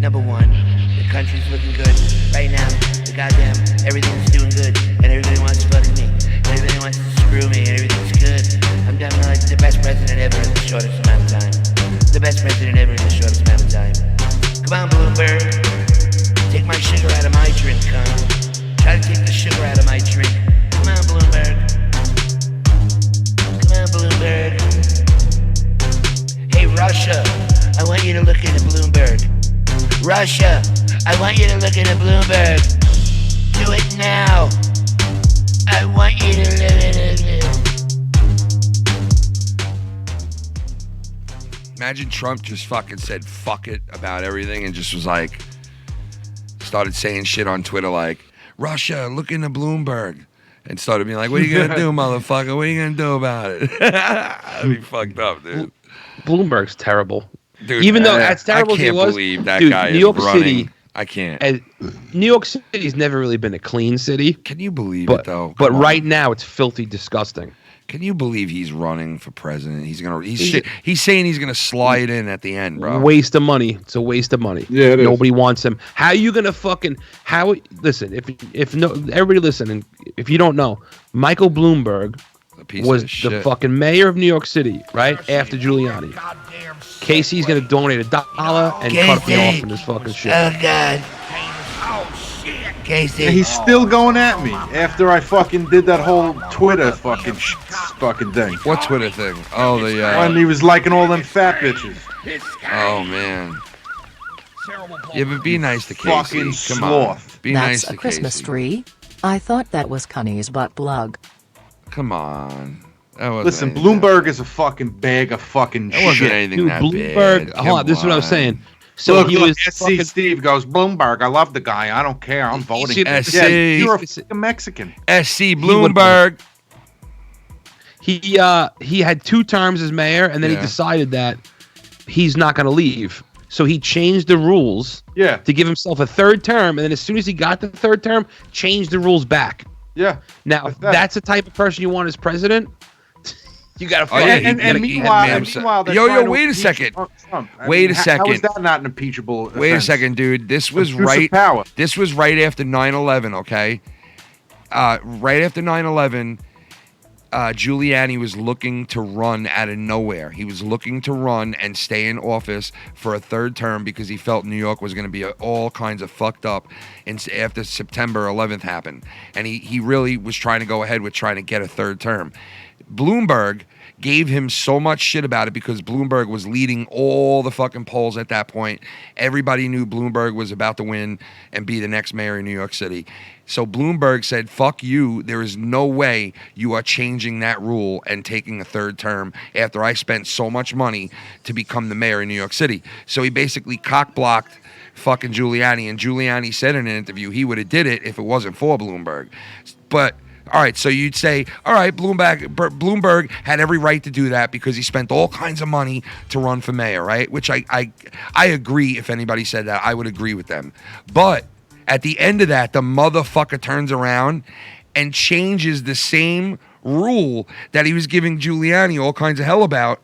Number one, the country's looking good. Right now, the goddamn everything's doing good. And everybody wants to fuck me. Everybody wants to screw me. And everything's good. I'm done like the best president ever in the shortest amount of time. The best president ever in the shortest amount of time. Come on, Bloomberg. Take my sugar out of my drink, huh? Try to take the sugar out of my drink. Come on, Bloomberg. Come on, Bloomberg. Hey, Russia, I want you to look into Bloomberg. Russia, I want you to look into Bloomberg. Do it now. I want you to look into it. Imagine Trump just fucking said fuck it about everything and just was like, started saying shit on Twitter like, Russia, look into Bloomberg. And started being like, what are you going to do, motherfucker? What are you going to do about it? That'd be fucked up, dude. Bloomberg's terrible. Dude, even though that's terrible I can't as he was, believe that dude, guy New is York running. City, I can't. New York City's never really been a clean city. Can you believe but, it, though? But Come on. right now, it's filthy disgusting. Can you believe he's running for president? He's saying he's gonna slide in at the end, bro. Waste of money. It's a waste of money. Yeah, it is. Nobody wants him. How are you gonna listen? If no, everybody listening. If you don't know, Michael Bloomberg was the fucking mayor of New York City, right after Giuliani. Casey's gonna donate $1 and cut me off in this fucking shit. Oh God. Casey. And he's still going at me after I fucking did that whole Twitter fucking thing. What Twitter thing? Oh, the When he was liking all them fat bitches. Oh man. Yeah, but be nice to Casey. Fucking Come sloth. on. Be That's nice to a Christmas Casey. tree. I thought that was Cunny's butt plug. Come on. That wasn't Listen, anything Bloomberg is a fucking bag of fucking That wasn't shit. anything Dude, that Bloomberg. bad. Hold on, Come this is what I was on. saying. So Look, he was SC fucking, Steve goes, Bloomberg, I love the guy. I don't care. I'm voting. should- Yeah, SC. you're a fucking Mexican. SC Bloomberg. he had 2 terms as mayor, and then Yeah. he decided that he's not going to leave. So he changed the rules Yeah, to give himself a 3rd term, and then as soon as he got the 3rd term, changed the rules back. yeah. Now, if that. that's the type of person you want as president, you got to Oh, yeah, And he had meanwhile, ma'am they're Yo, trying to wait a impeach second. Trump. I Wait mean, a second. How is that not an impeachable Wait a offense? second, dude. This was Abuse of right. power. This was right after 9/11. Okay. Right after 9/11, Giuliani was looking to run out of nowhere. He was looking to run and stay in office for a 3rd term because he felt New York was going to be all kinds of fucked up after September 11th happened. And he really was trying to go ahead with trying to get a 3rd term. Bloomberg gave him so much shit about it because Bloomberg was leading all the fucking polls at that point. Everybody knew Bloomberg was about to win and be the next mayor of New York City. So Bloomberg said, fuck you. There is no way you are changing that rule and taking a 3rd term after I spent so much money to become the mayor of New York City. So he basically cock-blocked fucking Giuliani, and Giuliani said in an interview he would have did it if it wasn't for Bloomberg. But all right, so you'd say, all right, Bloomberg had every right to do that because he spent all kinds of money to run for mayor, right? Which I agree. If anybody said that, I would agree with them. But at the end of that, the motherfucker turns around and changes the same rule that he was giving Giuliani all kinds of hell about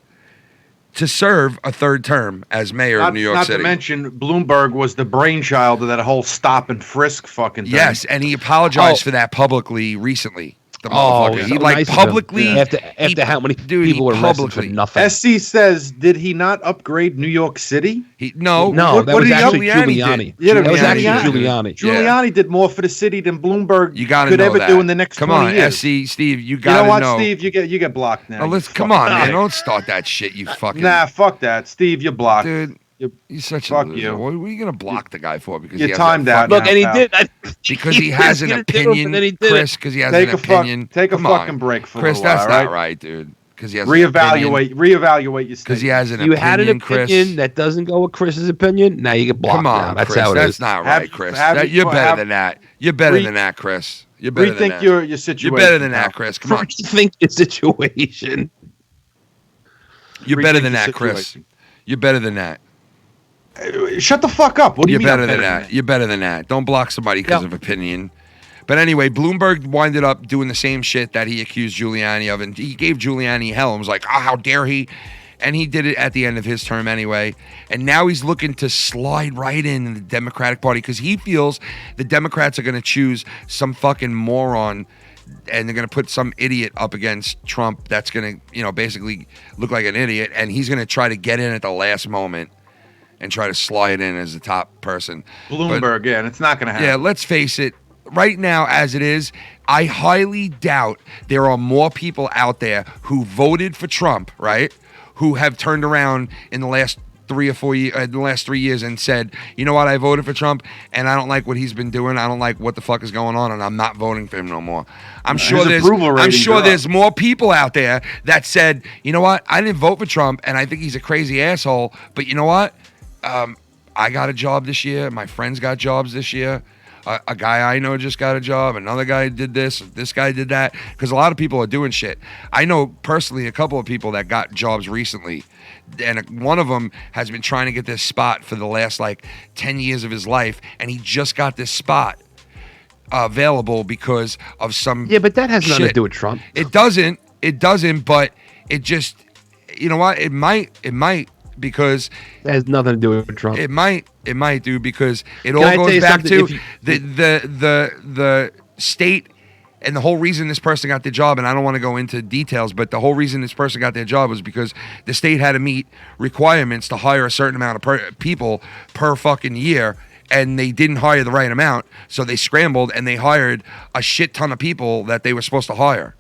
to serve a 3rd term as mayor of New York City. Not to mention, Bloomberg was the brainchild of that whole stop and frisk fucking thing. Yes, and he apologized for that publicly recently. the motherfucker. He like nice publicly after how many people were arrested for nothing. SC says, did he not upgrade New York City? No, that was actually Giuliani. Yeah, that was actually Giuliani. Giuliani did more for the city than Bloomberg could ever do in the next 20 years. SC, Steve, you gotta know. You know what, Steve? You get blocked now. Oh, come on, man. Don't start that shit, you fucking... Nah, fuck that. Steve, you're blocked. Dude. You're such Fuck a loser. you. What are you gonna block the guy for? Because you're timed out. Look, and he did because he has an opinion, Chris. Because he has an opinion. Take a fucking break for Chris. a while, That's not right, dude. Because he has reevaluate your statement. Because he has an you opinion. had an opinion Chris. that doesn't go with Chris's opinion. Now you get blocked. Come on, That's Chris. how it That's is. not right, Chris. You're better than that. You're better than that, Chris. You're better than that. Rethink your situation. You're better than that, Chris. Come on. Rethink your situation. You're better than that, Chris. You're better than that. Shut the fuck up. What do you mean? You're better than that. You're better than that. Don't block somebody because of opinion. But anyway, Bloomberg winded up doing the same shit that he accused Giuliani of, and he gave Giuliani hell and was like, "Oh, how dare he?" And he did it at the end of his term anyway. And now he's looking to slide right in the Democratic Party because he feels the Democrats are going to choose some fucking moron and they're going to put some idiot up against Trump that's going to, basically look like an idiot. And he's going to try to get in at the last moment and try to slide in as the top person. Bloomberg, and it's not going to happen. Yeah, let's face it. Right now, as it is, I highly doubt there are more people out there who voted for Trump, right, who have turned around in the last 3 or 4 years, the last 3 years, and said, you know what, I voted for Trump, and I don't like what he's been doing. I don't like what the fuck is going on, and I'm not voting for him no more. I'm sure there's more people out there that said, you know what, I didn't vote for Trump, and I think he's a crazy asshole, but you know what? I got a job this year. My friends got jobs this year. A guy I know just got a job. Another guy did this. This guy did that. Because a lot of people are doing shit. I know personally a couple of people that got jobs recently. And one of them has been trying to get this spot for the last 10 years of his life. And he just got this spot available because of some Yeah, but that has nothing to do with Trump. It doesn't, but it just, you know what? It might. Because it has nothing to do with Trump. It might do because it all goes back to the state and the whole reason this person got the job. And I don't want to go into details, but the whole reason this person got their job was because the state had to meet requirements to hire a certain amount of people per fucking year. And they didn't hire the right amount. So they scrambled and they hired a shit ton of people that they were supposed to hire.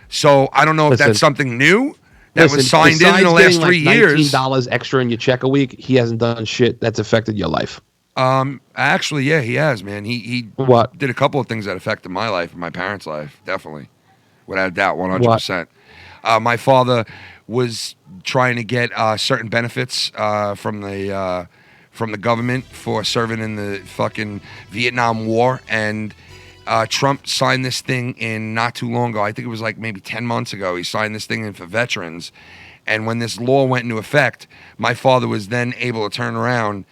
So I don't know if that's something new. That was signed in the last 3 years. $19 extra in your check a week. He hasn't done shit that's affected your life. Actually, yeah, he has, man. He did a couple of things that affected my life and my parents' life, definitely, without a doubt, 100%. My father was trying to get certain benefits from the government for serving in the fucking Vietnam War, and Trump signed this thing in not too long ago. I think it was maybe 10 months ago. He signed this thing in for veterans. And when this law went into effect, my father was then able to turn around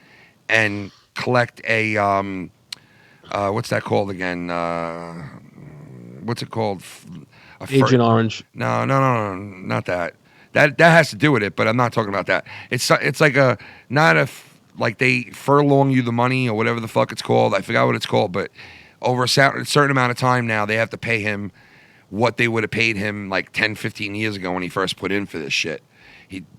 and collect a, what's that called again? What's it called? Agent Orange. No, not that. That has to do with it, but I'm not talking about that. It's like they furlong you the money or whatever the fuck it's called. I forgot what it's called, but over a certain amount of time now, they have to pay him what they would have paid him 10, 15 years ago when he first put in for this shit.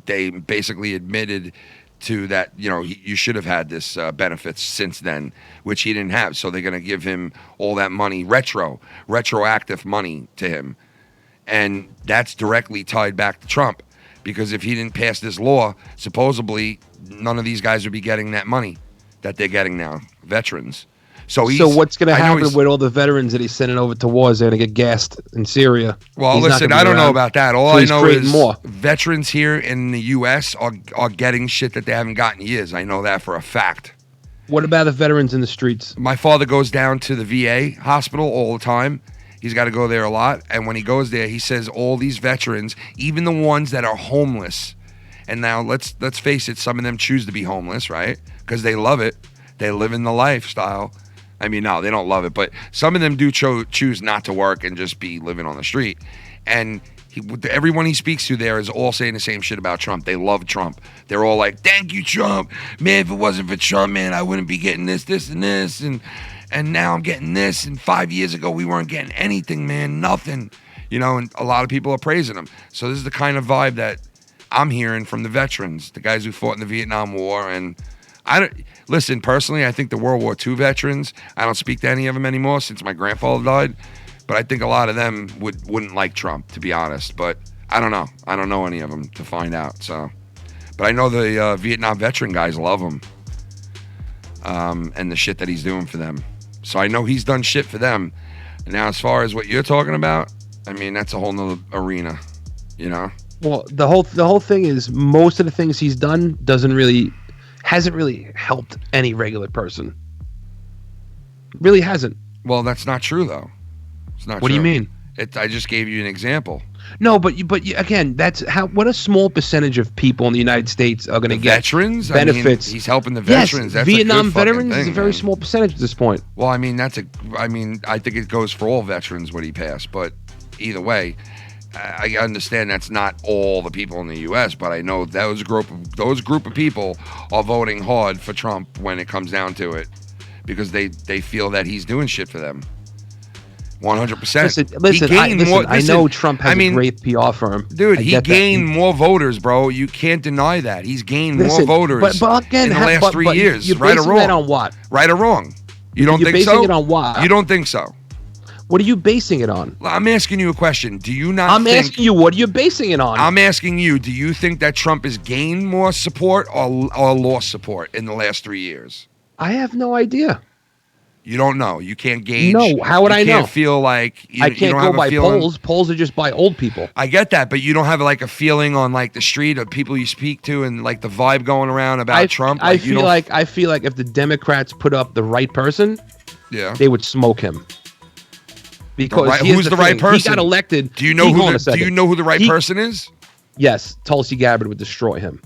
They basically admitted to that, you should have had this benefits since then, which he didn't have. So they're going to give him all that money, retroactive money to him. And that's directly tied back to Trump. Because if he didn't pass this law, supposedly none of these guys would be getting that money that they're getting now, veterans. So what's going to happen with all the veterans that he's sending over to wars? They're going to get gassed in Syria. Well, listen, I don't know about that. All I know is veterans here in the U.S. are getting shit that they haven't gotten in years. I know that for a fact. What about the veterans in the streets? My father goes down to the VA hospital all the time. He's got to go there a lot. And when he goes there, he says all these veterans, even the ones that are homeless, and now let's face it, some of them choose to be homeless, right? Because they love it. They live in the lifestyle. I mean, no, they don't love it, but some of them do choose not to work and just be living on the street. And everyone he speaks to there is all saying the same shit about Trump. They love Trump. They're all like, thank you, Trump. Man, if it wasn't for Trump, man, I wouldn't be getting this, and this. And now I'm getting this. And 5 years ago, we weren't getting anything, man. Nothing. You know, and a lot of people are praising him. So this is the kind of vibe that I'm hearing from the veterans, the guys who fought in the Vietnam War. And listen, personally, I think the World War II veterans, I don't speak to any of them anymore since my grandfather died. But I think a lot of them wouldn't like Trump, to be honest. But I don't know. I don't know any of them to find out. So, but I know the Vietnam veteran guys love him, and the shit that he's doing for them. So I know he's done shit for them. Now, as far as what you're talking about, I mean, that's a whole nother arena, you know. Well, the whole thing is most of the things he's done hasn't really helped any regular person. Really hasn't. Well, that's not true though. It's not. What do you mean? I just gave you an example. No, but again, that's what a small percentage of people in the United States are going to get veterans benefits. I mean, he's helping the veterans. Yes, that's Vietnam a good veterans thing, is a very small percentage at this point. Well, I mean, I think it goes for all veterans what he passed, but either way, I understand that's not all the people in the U.S., but I know those group of people are voting hard for Trump when it comes down to it, because they feel that he's doing shit for them. 100%. Listen, I know Trump has a great PR firm. Dude, he gained more voters, bro. You can't deny that. He's gained more voters but again, in the last 3 years. You're right or wrong? That on what? Right or wrong? You don't think so? You're basing it on what? You don't think so? What are you basing it on? I'm asking you a question. Do you not I'm asking you, what are you basing it on? I'm asking you, do you think that Trump has gained more support or lost support in the last 3 years? I have no idea. You don't know. You can't gauge. No, how would I know? You can't feel like... I can't go by polls. Polls are just by old people. I get that, but you don't have like a feeling on like the street of people you speak to and like the vibe going around about Trump. I feel like if the Democrats put up the right person, they would smoke him. Because who's the right person? He got elected. Do you know who the right person is? Yes, Tulsi Gabbard would destroy him.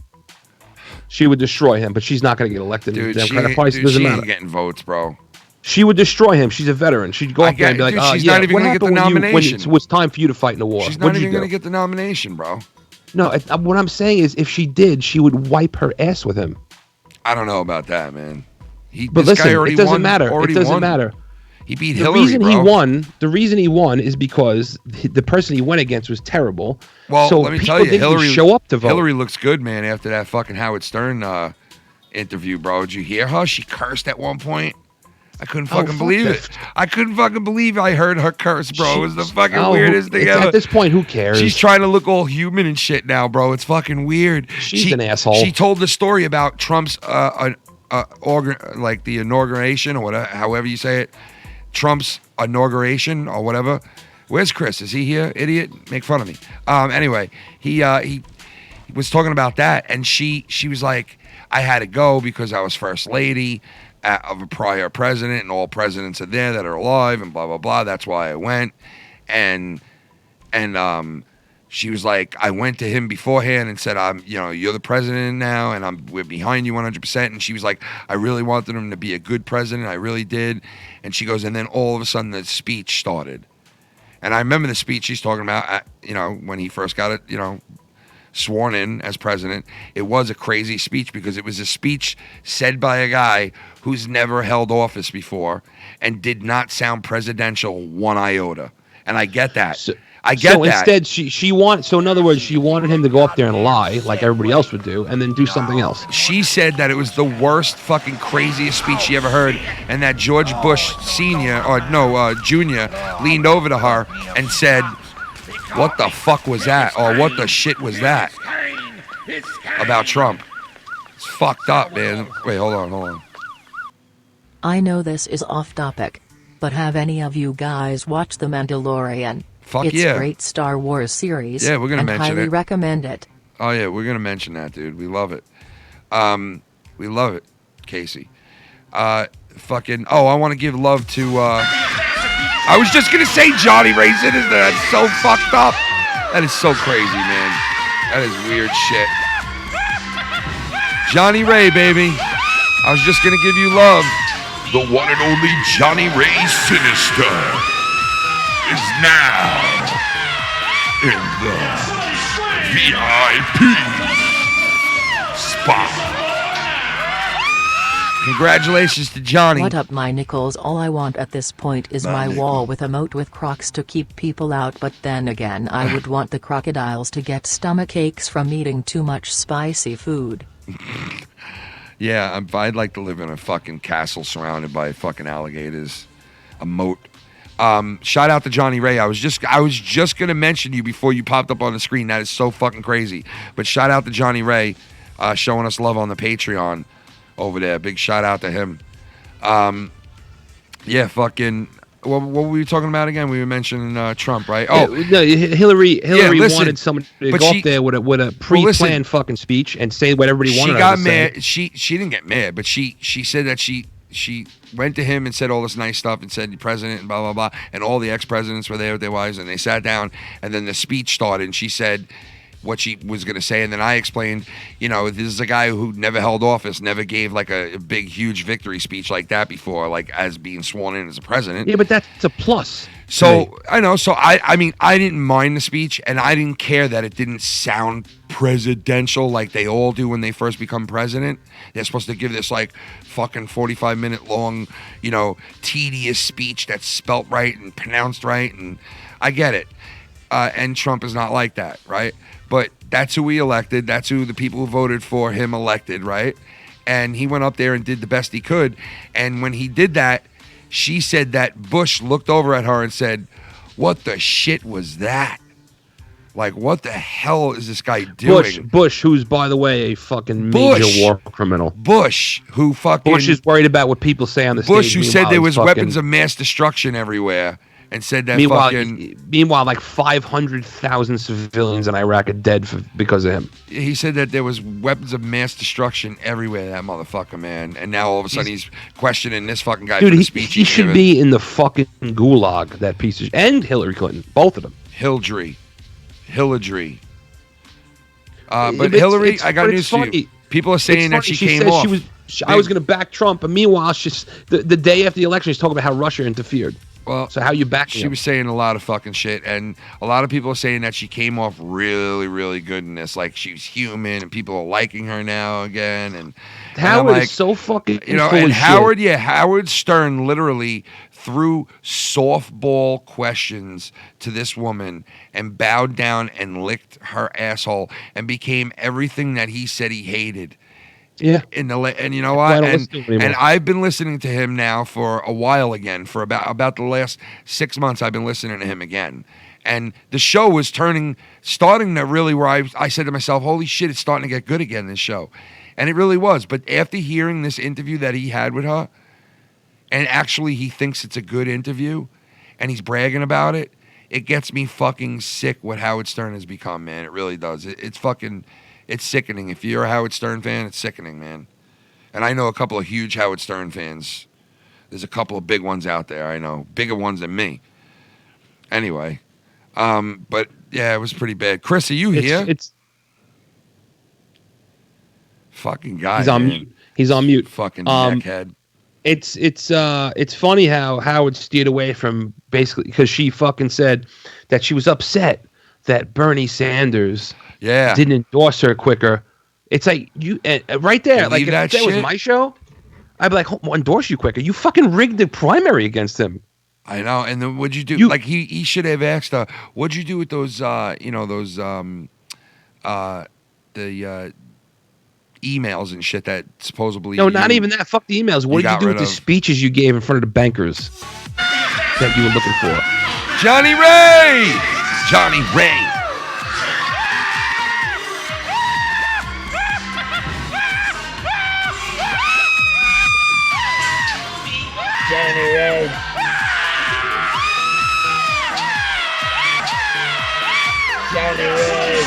She would destroy him, but she's not going to get elected. Dude, the Democratic Party doesn't matter. She ain't getting votes, bro. She would destroy him. She's a veteran. She'd go up there and be like, she's not even going to get the nomination. When it was time for you to fight in the war. She's not even going to get the nomination, bro. No, what I'm saying is if she did, she would wipe her ass with him. I don't know about that, man. But listen, it doesn't matter. It doesn't matter. He beat Hillary, bro. The reason he won is because the person he went against was terrible. Well, so let me tell you, Hillary show up to vote. Hillary looks good, man, after that fucking Howard Stern interview, bro. Did you hear her? She cursed at one point. I couldn't fucking believe it. I couldn't fucking believe I heard her curse, bro. It was the fucking weirdest thing ever. At this point, who cares? She's trying to look all human and shit now, bro. It's fucking weird. She's an asshole. She told the story about Trump's like the inauguration or whatever, however you say it. Trump's inauguration or whatever. Where's Chris? Is he here? Idiot. Make fun of me. Anyway, he was talking about that, and she was like, I had to go because I was first lady of a prior president, and all presidents are there that are alive, and blah blah blah. That's why I went, and she was like, I went to him beforehand and said, you're the president now, and we're behind you 100%. And she was like, I really wanted him to be a good president. I really did. And she goes, and then all of a sudden the speech started. And I remember the speech she's talking about, when he first got it, sworn in as president. It was a crazy speech because it was a speech said by a guy who's never held office before and did not sound presidential one iota. And I get that. So instead, in other words, she wanted him to go up there and lie like everybody else would do and then do something else. She said that it was the worst fucking craziest speech she ever heard, and that George Bush Jr. leaned over to her and said, what the fuck was that? Or what the shit was that? About Trump. It's fucked up, man. Wait, hold on. I know this is off topic, but have any of you guys watched The Mandalorian? It's a great Star Wars series. Yeah, we're going to mention it. highly recommend it. Oh, yeah, we're going to mention that, dude. We love it. We love it, Casey. I want to give love to... I was just going to say Johnny Ray Citizen. That's so fucked up. That is so crazy, man. That is weird shit. Johnny Ray, baby. I was just going to give you love. The one and only Johnny Ray Sinister is now in the VIP spot. Congratulations to Johnny. What up, my nickels? All I want at this point is my wall with a moat with crocs to keep people out, but then again, I would want the crocodiles to get stomach aches from eating too much spicy food. Yeah, I'd like to live in a fucking castle surrounded by fucking alligators. A moat. Shout out to Johnny Ray. I was just gonna mention you before you popped up on the screen. That is so fucking crazy. But shout out to Johnny Ray, showing us love on the Patreon over there. Big shout out to him. Yeah, fucking. What were we talking about again? We were mentioning Trump, right? Oh, no, Hillary wanted someone to go up there with a pre-planned fucking speech and say what everybody wanted. She got mad. She didn't get mad, but she said that she went to him and said all this nice stuff and said the president and blah blah blah, and all the ex-presidents were there with their wives, and they sat down, and then the speech started, and she said what she was going to say, and then I explained, this is a guy who never held office, never gave like a big huge victory speech like that before, like as being sworn in as a president. Yeah, but that's a plus. So I know. So I mean, I didn't mind the speech, and I didn't care that it didn't sound presidential like they all do when they first become president. They're supposed to give this like fucking 45-minute long, tedious speech that's spelt right and pronounced right, and I get it. And Trump is not like that, right? But that's who we elected. That's who the people who voted for him elected, right? And he went up there and did the best he could. And when he did that, she said that Bush looked over at her and said, "What the shit was that? Like, what the hell is this guy doing?" Bush, who's, by the way, a fucking major war criminal. Bush, who fucking... Bush is worried about what people say on the stage. Bush, who said there was weapons of mass destruction everywhere. And said that meanwhile, like 500,000 civilians in Iraq are dead because of him. He said that there was weapons of mass destruction everywhere, that motherfucker, man. And now all of a sudden he's questioning this fucking guy for the speech he should be in the fucking gulag, that piece of... And Hillary Clinton, both of them. Hillary. But Hillary, I got news for you. People are saying that she came off. I was going to back Trump, but meanwhile, the day after the election, she's talking about how Russia interfered. Well, so how you back? She was saying a lot of fucking shit, and a lot of people are saying that she came off really, really good in this. Like she was human, and people are liking her now again. And Howard is so fucking and Howard, Howard Stern literally threw softball questions to this woman and bowed down and licked her asshole and became everything that he said he hated. Yeah, and you know what? And I've been listening to him now for a while again. For about the last 6 months, I've been listening to him again. And the show was starting to really where I said to myself, "Holy shit, it's starting to get good again." This show, and it really was. But after hearing this interview that he had with her, and actually he thinks it's a good interview, and he's bragging about it, it gets me fucking sick what Howard Stern has become, man. It really does. It's sickening. If you're a Howard Stern fan, it's sickening, man. And I know a couple of huge Howard Stern fans. There's a couple of big ones out there, I know. Bigger ones than me. Anyway. But, yeah, it was pretty bad. Chris, are you here? It's fucking guy, He's on mute. He's on mute. Fucking neckhead. It's funny how Howard steered away from basically... Because she fucking said that she was upset that Bernie Sanders... Yeah, didn't endorse her quicker. It's like you right there. Like if that was my show, I'd be like, endorse you quicker. You fucking rigged the primary against him. I know. And then what'd you do? Like he should have asked her, what'd you do with those emails and shit that supposedly... No, not even that. Fuck the emails. What did you do with the speeches you gave in front of the bankers that you were looking for? Johnny Ray! Johnny Ray! Johnny Ray. Johnny Ray.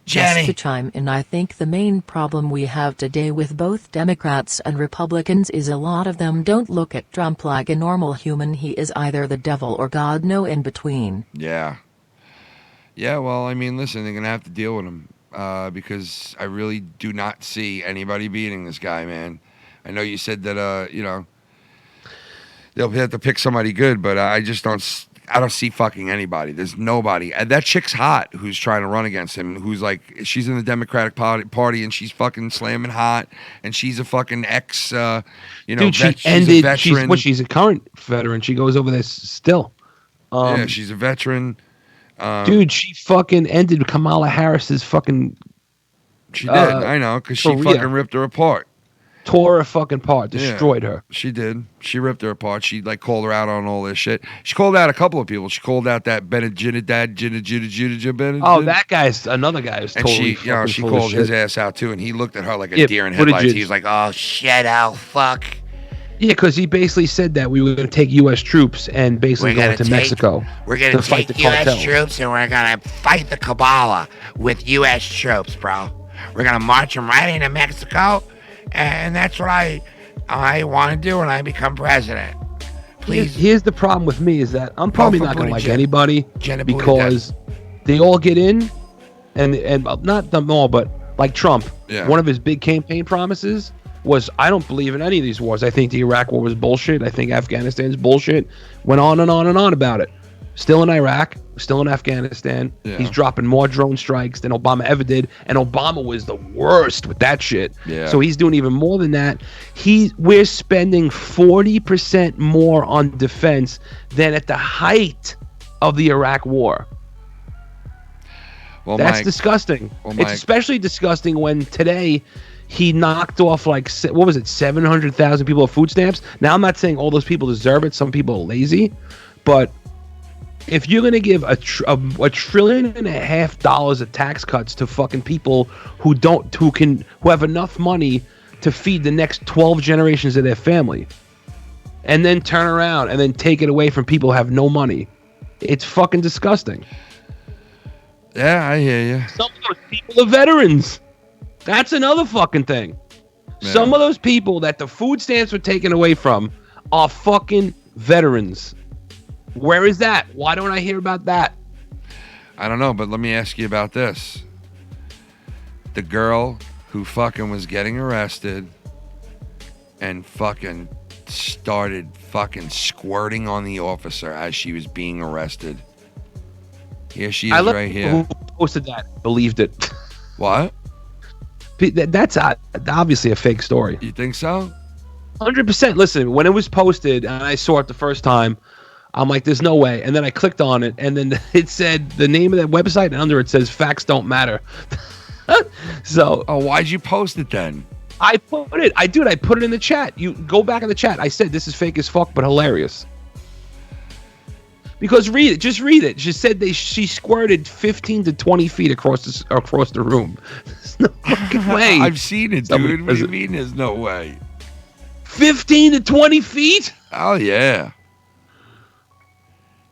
Just to chime in, I think the main problem we have today with both Democrats and Republicans is a lot of them don't look at Trump like a normal human. He is either the devil or God, no in between. Yeah. Yeah, well, I mean, listen, they're going to have to deal with him because I really do not see anybody beating this guy, man. I know you said that, they'll have to pick somebody good, but I don't see fucking anybody. There's nobody. And that chick's hot who's trying to run against him, who's like, she's in the Democratic Party and she's fucking slamming hot, and she's a fucking ex, Dude, she's a veteran. She's a current veteran. She goes over there still. Yeah, she's a veteran. Dude, she fucking ended Kamala Harris's fucking... She did, I know, because she fucking ripped her apart. Tore her fucking apart, destroyed her. She did. She ripped her apart. She like called her out on all this shit. She called out a couple of people. She called out that Benedict. Oh, that guy's another guy who's totally she called his ass out too, and he looked at her like a deer in headlights. He was like, "Oh shit, oh fuck." Yeah, because he basically said that we were going to take U.S. troops and basically go into Mexico. We're going to take U.S. troops and we're going to fight the Kabbalah with U.S. troops, bro. We're going to march them right into Mexico. And that's what I want to do when I become president. Please. Here's the problem with me is that I'm probably not going to like anybody because they all get in, and not them all, but like Trump. Yeah. One of his big campaign promises was, I don't believe in any of these wars. I think the Iraq war was bullshit. I think Afghanistan's bullshit. Went on and on and on about it. Still in Iraq, still in Afghanistan. Yeah. He's dropping more drone strikes than Obama ever did, and Obama was the worst with that shit. Yeah. So he's doing even more than that. We're spending 40% more on defense than at the height of the Iraq war. Well, that's disgusting. It's especially disgusting when today he knocked off like 700,000 people of food stamps. Now I'm not saying all those people deserve it. Some people are lazy, but if you're gonna give $1.5 trillion of tax cuts to fucking people who have enough money to feed the next 12 generations of their family, and then turn around and then take it away from people who have no money, it's fucking disgusting. Yeah, I hear you. Some of those people are veterans. That's another fucking thing. Yeah. Some of those people that the food stamps were taken away from are fucking veterans. Where is that? Why don't I hear about that? I don't know, but let me ask you about this. The girl who fucking was getting arrested and fucking started fucking squirting on the officer as she was being arrested. Here she is right here. Who posted that? Believed it. What? That's obviously a fake story. You think so? 100%. Listen, when it was posted and I saw it the first time, I'm like, there's no way. And then I clicked on it, and then it said the name of that website, and under it says facts don't matter. So. Oh, why'd you post it then? I put it. I put it in the chat. You go back in the chat. I said this is fake as fuck, but hilarious. Because read it. Just read it. She said she squirted 15 to 20 feet across the room. There's no fucking way. I've seen it, dude. What do you mean there's no way? 15 to 20 feet? Oh, yeah.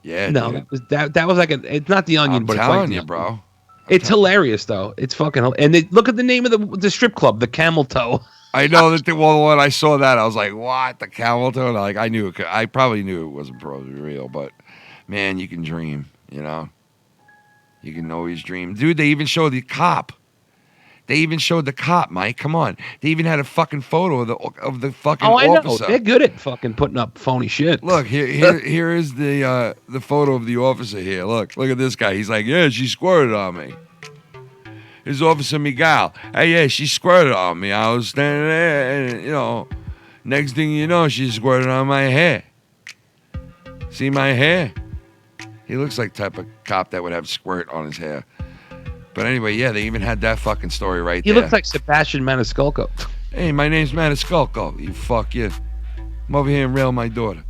Yeah, no, dude. that was like it's not The Onion, but it's telling you, bro. It's hilarious though. It's fucking and look at the name of the strip club, the Camel Toe. I know that when I saw that, I was like, "What, the Camel Toe?" Like I knew I probably knew it wasn't probably real, but man, you can dream, you know. You can always dream, dude. They even showed the cop. Mike. Come on. They even had a fucking photo of the fucking officer. Know. They're good at fucking putting up phony shit. Look, here is the photo of the officer here. Look at this guy. He's like, yeah, she squirted on me. Here's Officer Miguel. Hey, yeah, she squirted on me. I was standing there, and, you know, next thing you know, she squirted on my hair. See my hair? He looks like the type of cop that would have squirt on his hair. But anyway, yeah, they even had that fucking story right there. He looks like Sebastian Maniscalco. Hey, my name's Maniscalco. You fuck you. I'm over here and rail my daughter.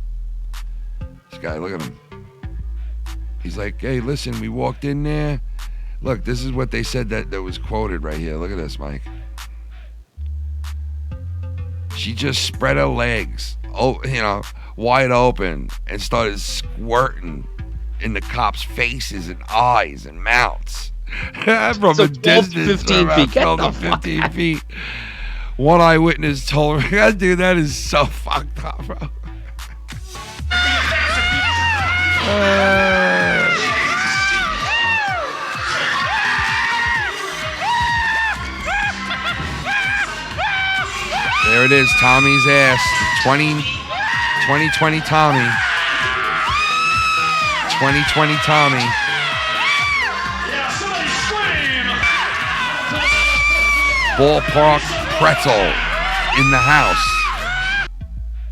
This guy, look at him. He's like, hey, listen, we walked in there. Look, this is what they said that was quoted right here. Look at this, Mike. She just spread her legs, wide open and started squirting in the cops' faces and eyes and mouths. From a distance, 15 feet. From 15 feet. One eyewitness told me, dude, that is so fucked up, bro. There it is, Tommy's ass. 2020 Tommy. 2020 Tommy. Ballpark pretzel in the house.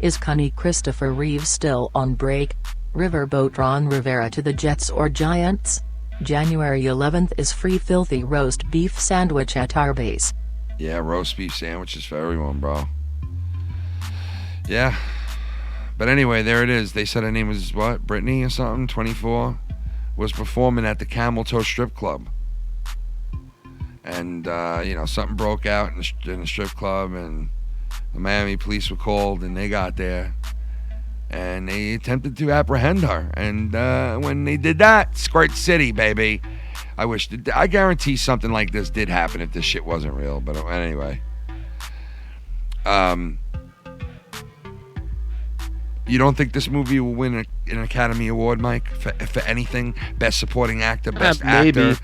Is Cunny Christopher Reeve still on break? Riverboat Ron Rivera to the Jets or Giants? January 11th is free filthy roast beef sandwich at our base. Yeah, roast beef sandwiches for everyone, bro. Yeah. But anyway, there it is. They said her name was, what, Brittany or something, 24? Was performing at the Camel Toe Strip Club. And, something broke out in the strip club, and the Miami police were called, and they got there. And they attempted to apprehend her. And when they did that, Squirt City, baby. I guarantee something like this did happen if this shit wasn't real. But anyway. You don't think this movie will win an Academy Award, Mike, for anything? Best Supporting Actor, Best Actor?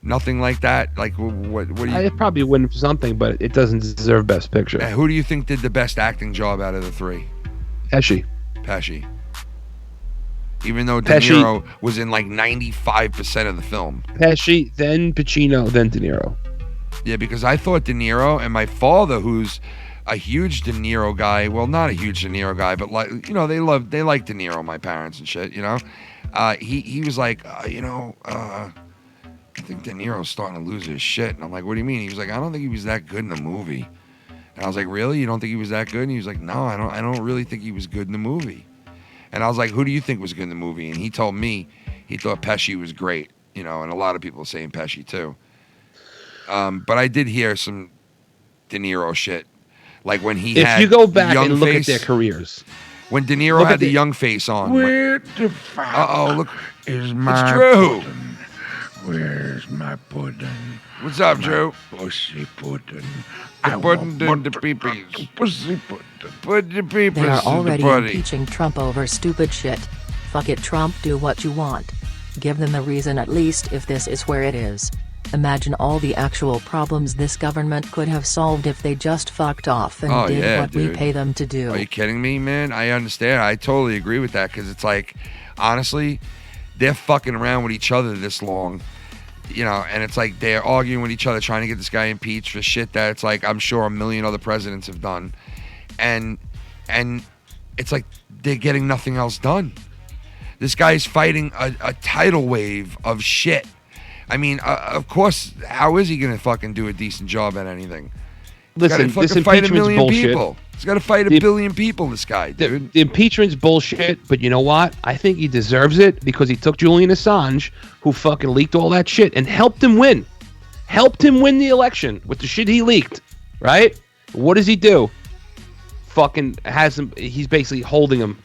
Nothing like that? Like, what do you... It probably win for something, but it doesn't deserve Best Picture. Who do you think did the best acting job out of the three? Pesci. Even though De Niro was in like 95% of the film. Pesci, then Pacino, then De Niro. Yeah, because I thought De Niro, and my father, who's a huge De Niro guy, well, not a huge De Niro guy, but like, they like De Niro, my parents and shit, he was like, I think De Niro's starting to lose his shit. And I'm like, what do you mean? He was like, I don't think he was that good in the movie. And I was like, really? You don't think he was that good? And he was like, no, I don't really think he was good in the movie. And I was like, who do you think was good in the movie? And he told me he thought Pesci was great, and a lot of people saying Pesci too. But I did hear some De Niro shit. Like when he had If you go back young and look face, at their careers. When De Niro had the young face on. Where the fuck look. is my It's Drew. pudding? Where's my pudding? What's up, Drew? Pussy pudding. The pudding and the peepees. Pussy pudding. Put the peepees They are already in the putty. impeaching Trump over stupid shit. Fuck it, Trump, do what you want. Give them the reason at least if this is where it is. Imagine all the actual problems this government could have solved if they just fucked off and did what we pay them to do. Are you kidding me, man? I understand. I totally agree with that because it's like, honestly, they're fucking around with each other this long. And it's like they're arguing with each other, trying to get this guy impeached for shit that it's like I'm sure a million other presidents have done. And it's like they're getting nothing else done. This guy's fighting a tidal wave of shit. I mean, of course, how is he going to fucking do a decent job at anything? Listen, this impeachment's bullshit. People. He's got to fight a billion people, this guy, dude. The impeachment's bullshit, but you know what? I think he deserves it because he took Julian Assange, who fucking leaked all that shit, and helped him win. Helped him win the election with the shit he leaked, right? What does he do? Fucking has him, he's basically holding him,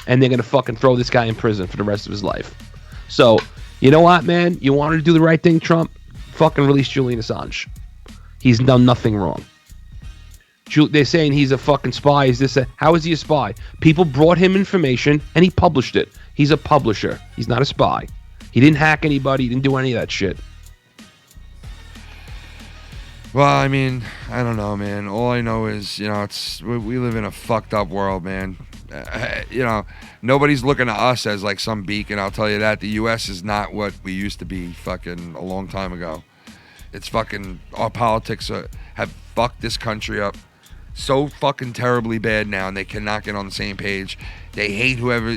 and they're going to fucking throw this guy in prison for the rest of his life. So, you know what, man? You wanted to do the right thing, Trump? Fucking release Julian Assange. He's done nothing wrong. They're saying he's a fucking spy. How is he a spy? People brought him information and he published it. He's a publisher. He's not a spy. He didn't hack anybody. He didn't do any of that shit. Well, I mean, I don't know, man. All I know is, we live in a fucked up world, man. Nobody's looking at us as like some beacon. I'll tell you that. The U.S. is not what we used to be fucking a long time ago. It's fucking, our politics have fucked this country up so fucking terribly bad now, and they cannot get on the same page. They hate whoever,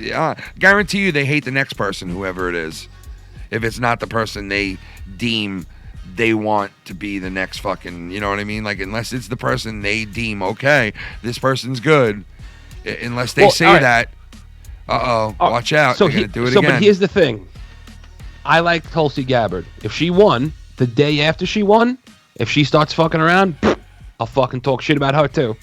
guarantee you they hate the next person, whoever it is. If it's not the person they deem they want to be the next fucking, you know what I mean? Like, unless it's the person they deem, okay, this person's good. Unless they say that, watch out, they're going to do it again. But here's the thing. I like Tulsi Gabbard. If she won, the day after she won, if she starts fucking around, I'll fucking talk shit about her too.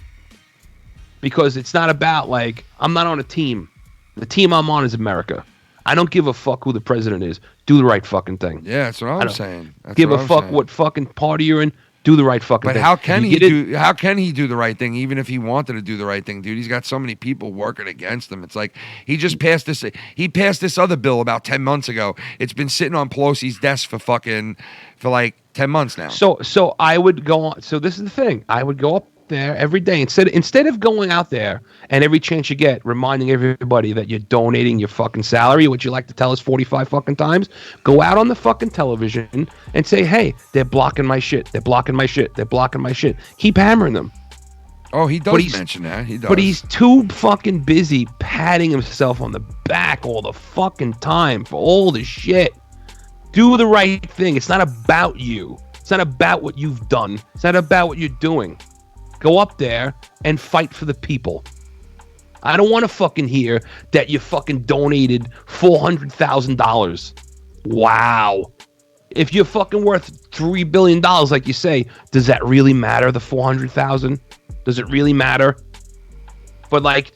Because it's not about, like, I'm not on a team. The team I'm on is America. I don't give a fuck who the president is. Do the right fucking thing. Yeah, that's what I'm saying. Give a fuck what fucking party you're in. Do the right fucking thing. But how can he do the right thing, even if he wanted to do the right thing, dude? He's got so many people working against him. It's like he just passed this. He passed this other bill about 10 months ago. It's been sitting on Pelosi's desk for like 10 months now. So I would go on. So this is the thing. I would go up up there every day instead of going out there and every chance you get reminding everybody that you're donating your fucking salary, which you like to tell us 45 fucking times, go out on the fucking television and say, hey, they're blocking my shit. They're blocking my shit. They're blocking my shit. Keep hammering them. Oh, he does mention that. He does. But he's too fucking busy patting himself on the back all the fucking time for all the shit. Do the right thing. It's not about you. It's not about what you've done. It's not about what you're doing. Go up there and fight for the people. I don't want to fucking hear that you fucking donated $400,000. Wow. If you're fucking worth $3 billion, like you say, does that really matter, the $400,000? Does it really matter? But like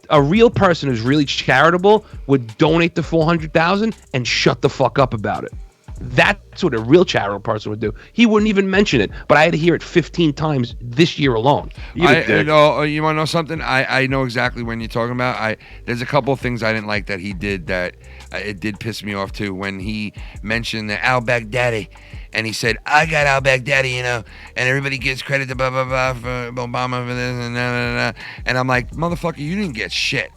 a real person who's really charitable would donate the $400,000 and shut the fuck up about it. That's what a real charitable person would do. He wouldn't even mention it, but I had to hear it 15 times this year alone. You want to know something? I know exactly when you're talking about. There's a couple of things I didn't like that he did that it did piss me off too. When he mentioned the al-Baghdadi, and he said, I got al-Baghdadi, and everybody gives credit to blah, blah, blah, for Obama for this, and and I'm like, motherfucker, you didn't get shit.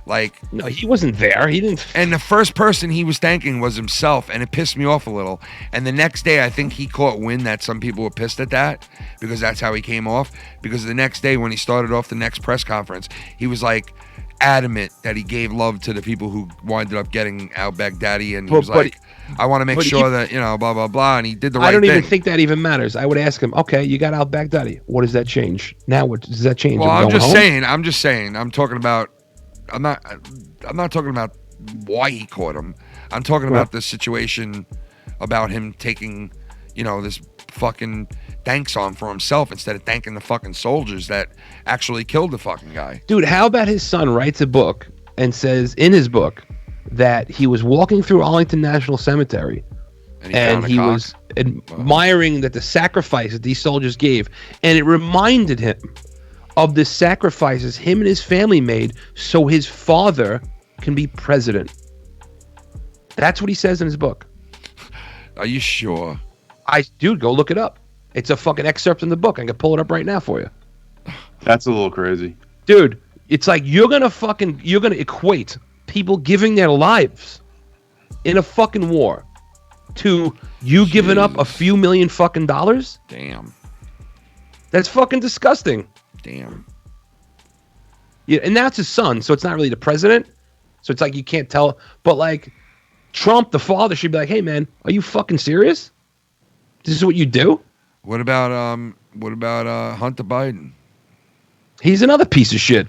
Like, no, he wasn't there. He didn't. And the first person he was thanking was himself, and it pissed me off a little. And the next day, I think he caught wind that some people were pissed at that because that's how he came off. Because the next day, when he started off the next press conference, he was like adamant that he gave love to the people who winded up getting al-Baghdadi, and he was like, I want to make sure that, blah, blah, blah, and he did the right thing. I don't even think that even matters. I would ask him, okay, you got al-Baghdadi. What does that change? Now, what does that change? Well, I'm just saying. I'm talking about. I'm not talking about why he caught him. I'm talking about the situation about him taking, this fucking thanks on for himself instead of thanking the fucking soldiers that actually killed the fucking guy. Dude, how about his son writes a book and says in his book that he was walking through Arlington National Cemetery and he was admiring that the sacrifice that these soldiers gave, and it reminded him of the sacrifices him and his family made so his father can be president. That's what he says in his book. Are you sure? Dude, go look it up. It's a fucking excerpt in the book. I can pull it up right now for you. That's a little crazy. Dude, it's like you're gonna equate people giving their lives in a fucking war to you giving up a few million fucking dollars? Damn. That's fucking disgusting. Damn. Yeah, and now it's his son, so it's not really the president. So it's like you can't tell. But like Trump, the father, should be like, hey man, are you fucking serious? This is what you do? What about Hunter Biden? He's another piece of shit.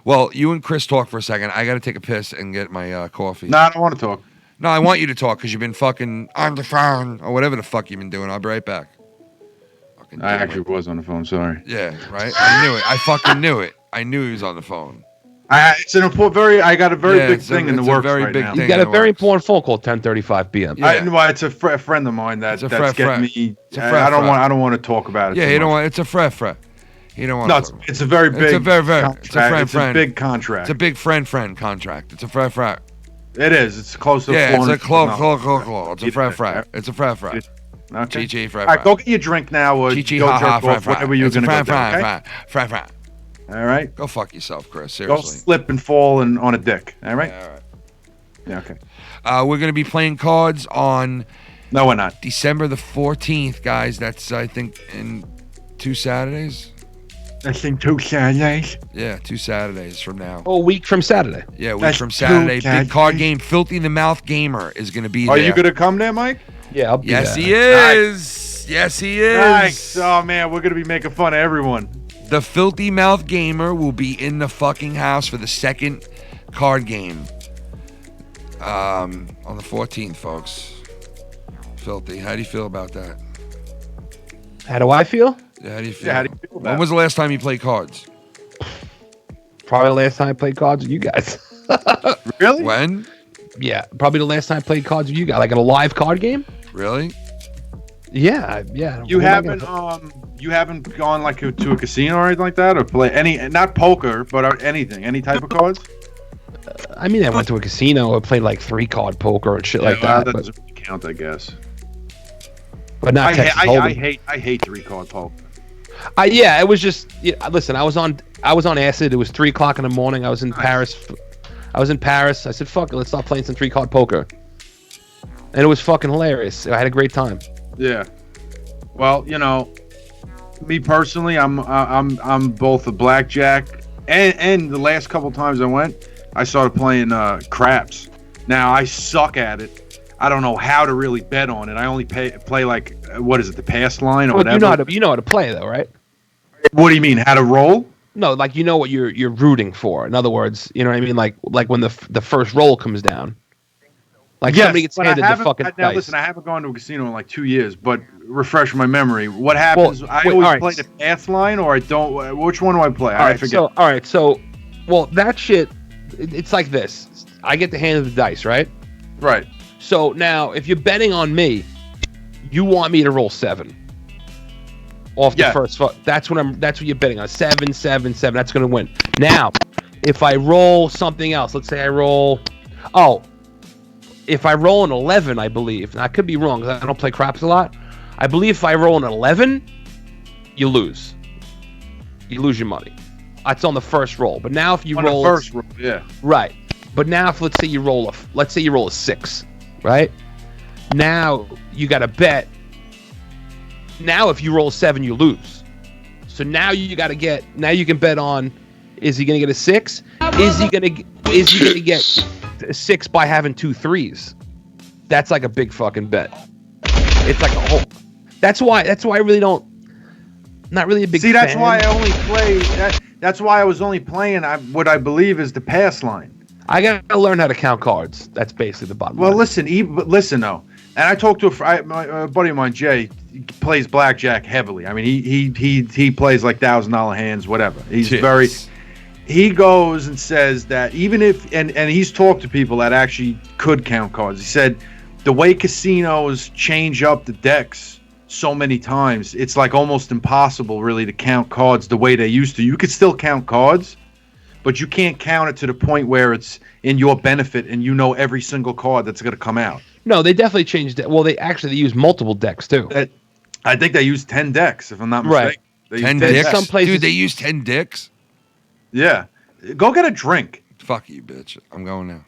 Well, you and Chris talk for a second. I got to take a piss and get my coffee. No, I don't want to talk. No, I want you to talk because you've been fucking on the phone or whatever the fuck you've been doing. I'll be right back. I actually was on the phone, sorry. Yeah, right? I knew it. I fucking knew it. I knew he was on the phone. It's an important, I got a very big thing in the works right now. You got a very important phone call, 10:35 p.m. Yeah. It's a friend of mine that's getting me. I don't want to talk about it. Yeah, you don't want. It's a fret. You don't want. No, it's a very big. It's a big contract. It's a big friend contract. It's a fret. It is. It's close to. Yeah, it's a close. It's a fret. It's a fret. Okay. Chi All right, go get your drink now. Or Chi go jerk off, whatever you're going to go do, okay? All right. Go fuck yourself, Chris. Seriously. Go slip and fall on a dick. All right. Yeah, all right. Yeah. Okay. We're going to be playing cards on. No, we're not. December the 14th, guys. That's I think in 2 Saturdays. That's in 2 Saturdays. Yeah, 2 Saturdays from now. Oh, a week from Saturday. Yeah, a week from Saturday. Big card game. Filthy the Mouth Gamer is going to be there. Are you going to come there, Mike? Yeah, I'll be yes, there. He is. Nice. Yes, he is. Nice. Oh, man, we're going to be making fun of everyone. The Filthy Mouth Gamer will be in the fucking house for the second card game on the 14th, folks. Filthy. How do you feel about that? How do I feel? Yeah, how do you feel? Yeah, how do you feel about when was the last time you played cards? Probably the last time I played cards with you guys. Really? When? Yeah, probably the last time I played cards with you guys. Like in a live card game? Really? Yeah. You haven't gone like to a casino or anything like that, or play not poker, but anything, any type of cards? I mean, I went to a casino and played like 3-card poker and shit like that. That doesn't really count, I guess. But not Texas Hold'em. I hate 3-card poker. Yeah, it was just. Listen, I was on acid. It was 3 o'clock in the morning. I was in Paris. I said, "Fuck it, let's start playing some 3-card poker," and it was fucking hilarious. I had a great time. Yeah. Well, me personally, I'm both a blackjack and the last couple times I went, I started playing craps. Now I suck at it. I don't know how to really bet on it. I only play like what is it, the pass line or whatever. You know how to play though, right? What do you mean? How to roll? No, like you know what you're rooting for. In other words, you know what I mean. Like when the first roll comes down. Like somebody gets handed the fucking dice. Now listen, I haven't gone to a casino in like 2 years, but refresh my memory. What happens? I always play the pass line, or I don't. Which one do I play? I forget. So, that shit. It's like this. I get the hand of the dice, right? Right. So now, if you're betting on me, you want me to roll 7 off the first. That's what you're betting on. 7, 7, 7. That's going to win. Now, if I roll something else, let's say I roll. If I roll an 11, I believe, and I could be wrong because I don't play craps a lot. I believe if I roll an 11, you lose. You lose your money. That's on the first roll. But now if you roll the first roll, yeah, right. But now if let's say you roll a 6, right? Now you got to bet. Now if you roll a 7, you lose. So now you got to get. Now you can bet on. Is he going to get a 6? Is he going to get a 6 by having 2 3s? That's like a big fucking bet. It's like a whole. That's why I really don't. Not really a big. See, that's fan. why I only play. That's why I was only playing what I believe is the pass line. I gotta learn how to count cards. That's basically the bottom line. Well, listen, listen though. And I talked to a buddy of mine, Jay. He plays blackjack heavily. I mean, he plays like $1,000 hands, whatever. He's very. He goes and says that even if and he's talked to people that actually could count cards. He said the way casinos change up the decks so many times, it's like almost impossible really to count cards the way they used to. You could still count cards, but you can't count it to the point where it's in your benefit and you know every single card that's going to come out. No, they definitely changed it. Well, they use multiple decks too. I think they use 10 decks, if I'm not mistaken. Right. 10 dicks? Some places, dude, they use 10 dicks? Yeah. Go get a drink. Fuck you, bitch. I'm going now.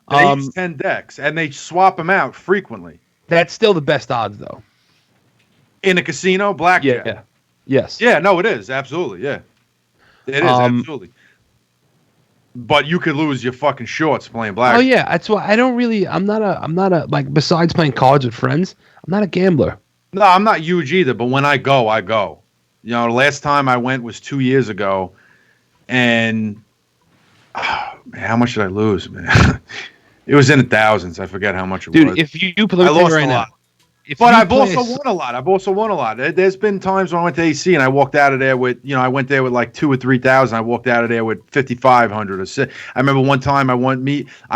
They use 10 decks, and they swap them out frequently. That's still the best odds, though. In a casino, blackjack. Yeah. Yes. Yeah, no, it is. Absolutely, yeah. It is, absolutely. But you could lose your fucking shorts playing blackjack. Oh, yeah. That's why I'm not a, like, besides playing cards with friends, I'm not a gambler. No, I'm not huge either, but when I go, I go. You know, the last time I went was 2 years ago, and man, how much did I lose, man? It was in the thousands. I forget how much it was. Dude, if you play, I lost right a lot. Now, but I've also won a lot. There's been times when I went to AC and I walked out of there with, I went there with like 2,000 or 3,000. I walked out of there with 5,500 or 6. I remember one time I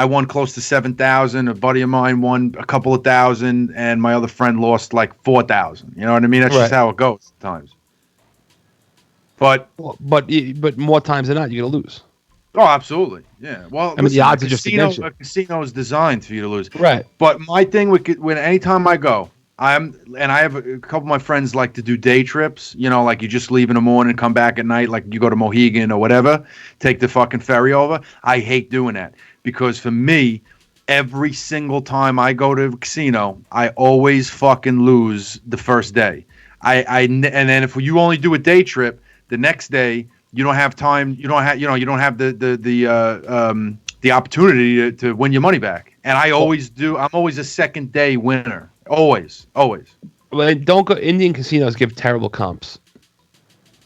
won close to 7,000. A buddy of mine won a couple of thousand, and my other friend lost like 4,000. You know what I mean? That's just how it goes sometimes. But more times than not, you're gonna lose. Oh, absolutely, yeah. Well, I mean, the odds are just against you. A casino is designed for you to lose, right? But my thing when anytime I go, I have a couple of my friends like to do day trips. You know, like you just leave in the morning, come back at night, like you go to Mohegan or whatever, take the fucking ferry over. I hate doing that because for me, every single time I go to a casino, I always fucking lose the first day. And then if you only do a day trip, the next day you don't have time. You don't have the opportunity to win your money back. And I always do. I'm always a second day winner. Always. Well, don't go. Indian casinos give terrible comps.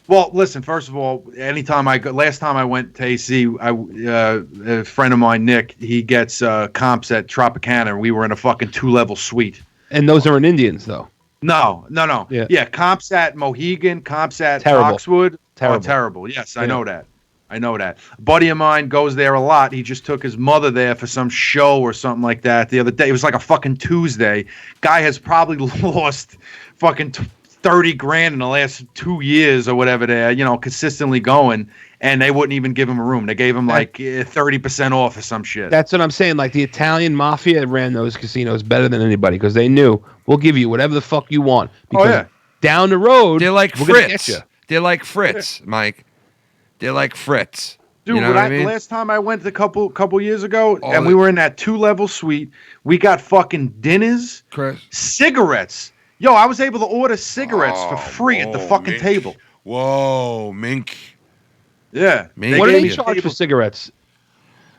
Well, listen. First of all, anytime I go, last time I went to AC, a friend of mine, Nick, he gets comps at Tropicana, and we were in a fucking 2-level suite. And those aren't Indians, though. No. Yeah, comps at Mohegan, comps at Foxwood. Terrible. Yes, I know that. A buddy of mine goes there a lot. He just took his mother there for some show or something like that the other day. It was like a fucking Tuesday. Guy has probably lost fucking 30 grand in the last 2 years or whatever there, consistently going, and they wouldn't even give him a room. They gave him like 30% off or some shit. That's what I'm saying. Like the Italian mafia ran those casinos better than anybody because they knew we'll give you whatever the fuck you want. Because down the road, They're like we're gonna get Fritz. you. They're like Fritz, Mike. They're like Fritz. Dude, you know what I mean? last time I went a couple years ago, Oh, and we were in that 2-level suite, we got fucking dinners, Chris. cigarettes. Yo, I was able to order cigarettes for free at the fucking Mink. table. Whoa, Mink. Yeah. Mink. What do gave they me a charge for table. cigarettes?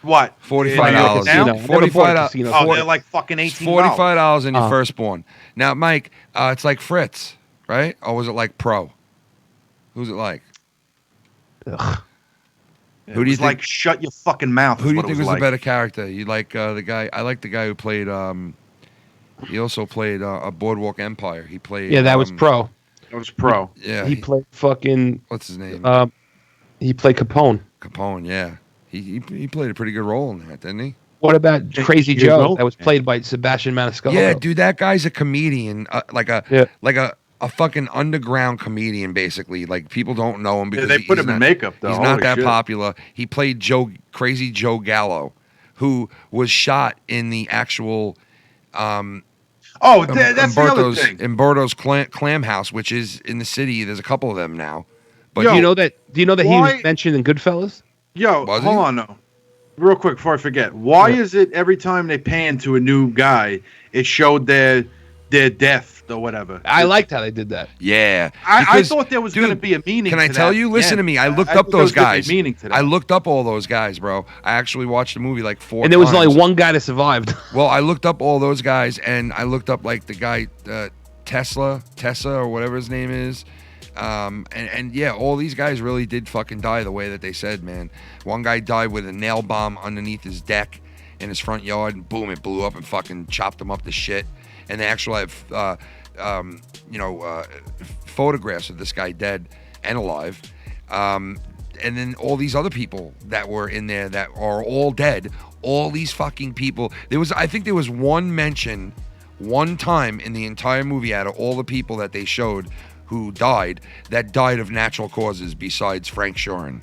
What? $45. Now? Never bought a $45. casino. Oh, they're like fucking $18. $45 in your firstborn. Now, Mike, it's like Fritz, right? Or was it like Pro? Who's it like? Ugh. Who do you think? Like, shut your fucking mouth. Who do you is what it think was like. the better character? You like the guy? I like the guy who played. He also played a Boardwalk Empire. He played. Yeah, that was Pro. It was Pro. Yeah, He played fucking. What's his name? He played Capone. Capone. Yeah, he played a pretty good role in that, didn't he? What about Crazy Years Joe? old? That was played by Sebastian Maniscalco. Yeah, dude, that guy's a comedian, like a Yeah. fucking underground comedian, basically. Like people don't know him because they put he's him in not- makeup, though. He's not Holy that shit. popular. He played Crazy Joe Gallo, who was shot in the actual. Oh, that's the other thing. Umberto's clam house, which is in the city. There's a couple of them now. But Yo, Do you know that he why- was mentioned in Goodfellas? Yo, Was hold he? on, though. Real quick before I forget. Why is it every time they pan to a new guy, it showed their death or whatever? I liked how they did that. yeah, I because, thought there was going to dude, be a meaning Can to I tell that. you? Listen Yeah. to me. I looked I up thought there those was gonna be guys. meaning to that. I looked up all those guys, bro. I actually watched the movie like 4 And there was times. only one guy that survived. Well, I looked up all those guys, and I looked up like the guy Tessa or whatever his name is. And yeah, all these guys really did fucking die the way that they said, man. One guy died with a nail bomb underneath his deck in his front yard, and boom, it blew up and fucking chopped him up to shit. And they actually have, photographs of this guy dead and alive. And then all these other people that were in there that are all dead. All these fucking people. I think there was one mention, one time in the entire movie out of all the people that they showed who died, that died of natural causes besides Frank Sheeran.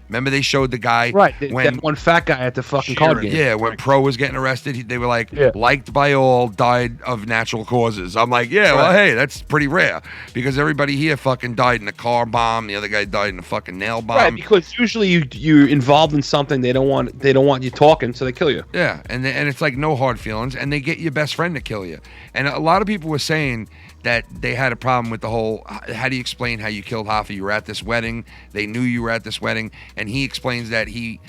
Remember they showed the guy That one fat guy at the fucking card game. Yeah, when Pro was getting arrested, they were like, Yeah. liked by all, died of natural causes. I'm like, yeah, well, hey, that's pretty rare because everybody here fucking died in a car bomb. The other guy died in a fucking nail bomb. Right, because usually you're involved in something they don't want you talking, so they kill you. Yeah, and it's like no hard feelings, and they get your best friend to kill you. And a lot of people were saying that they had a problem with the whole, how do you explain how you killed Hoffa? You were at this wedding, they knew you were at this wedding, and he explains that he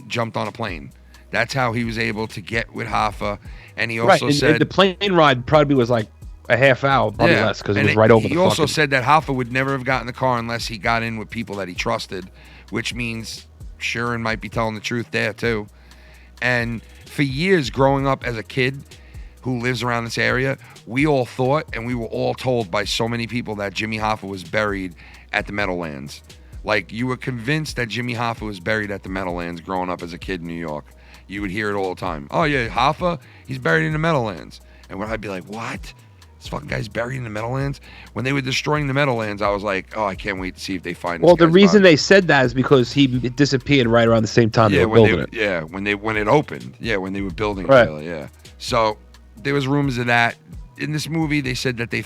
jumped on a plane. That's how he was able to get with Hoffa, and he also and said... the plane ride probably was like a half hour, probably less, because it and was right over the He also fucking... said that Hoffa would never have gotten in the car unless he got in with people that he trusted, which means Sheeran might be telling the truth there too. And for years growing up as a kid who lives around this area, we all thought, and we were all told by so many people, that Jimmy Hoffa was buried at the Meadowlands. Like, you were convinced that Jimmy Hoffa was buried at the Meadowlands growing up as a kid in New York. You would hear it all the time. Oh yeah, Hoffa, he's buried in the Meadowlands. And when I'd be like, what? This fucking guy's buried in the Meadowlands? When they were destroying the Meadowlands, I was like, oh, I can't wait to see if they find Well, this the guy's reason body. they said that is because he disappeared right around the same time they were building it. Yeah, when it opened. Yeah, when they were building Right. it. Yeah. So there was rumors of that. In this movie, they said that they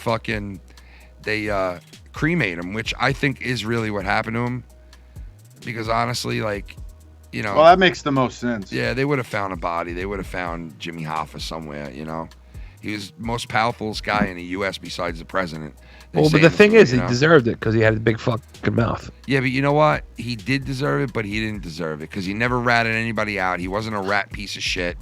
cremate him, which I think is really what happened to him. Because honestly, like, you know. Well, that makes the most sense. Yeah, they would have found a body. They would have found Jimmy Hoffa somewhere, you know. He was the most powerful guy in the U.S. besides the president. They Well, say but in the this thing movie, is, you he know? deserved it because he had a big fucking mouth. Yeah, but you know what? He did deserve it, but he didn't deserve it because he never ratted anybody out. He wasn't a rat piece of shit.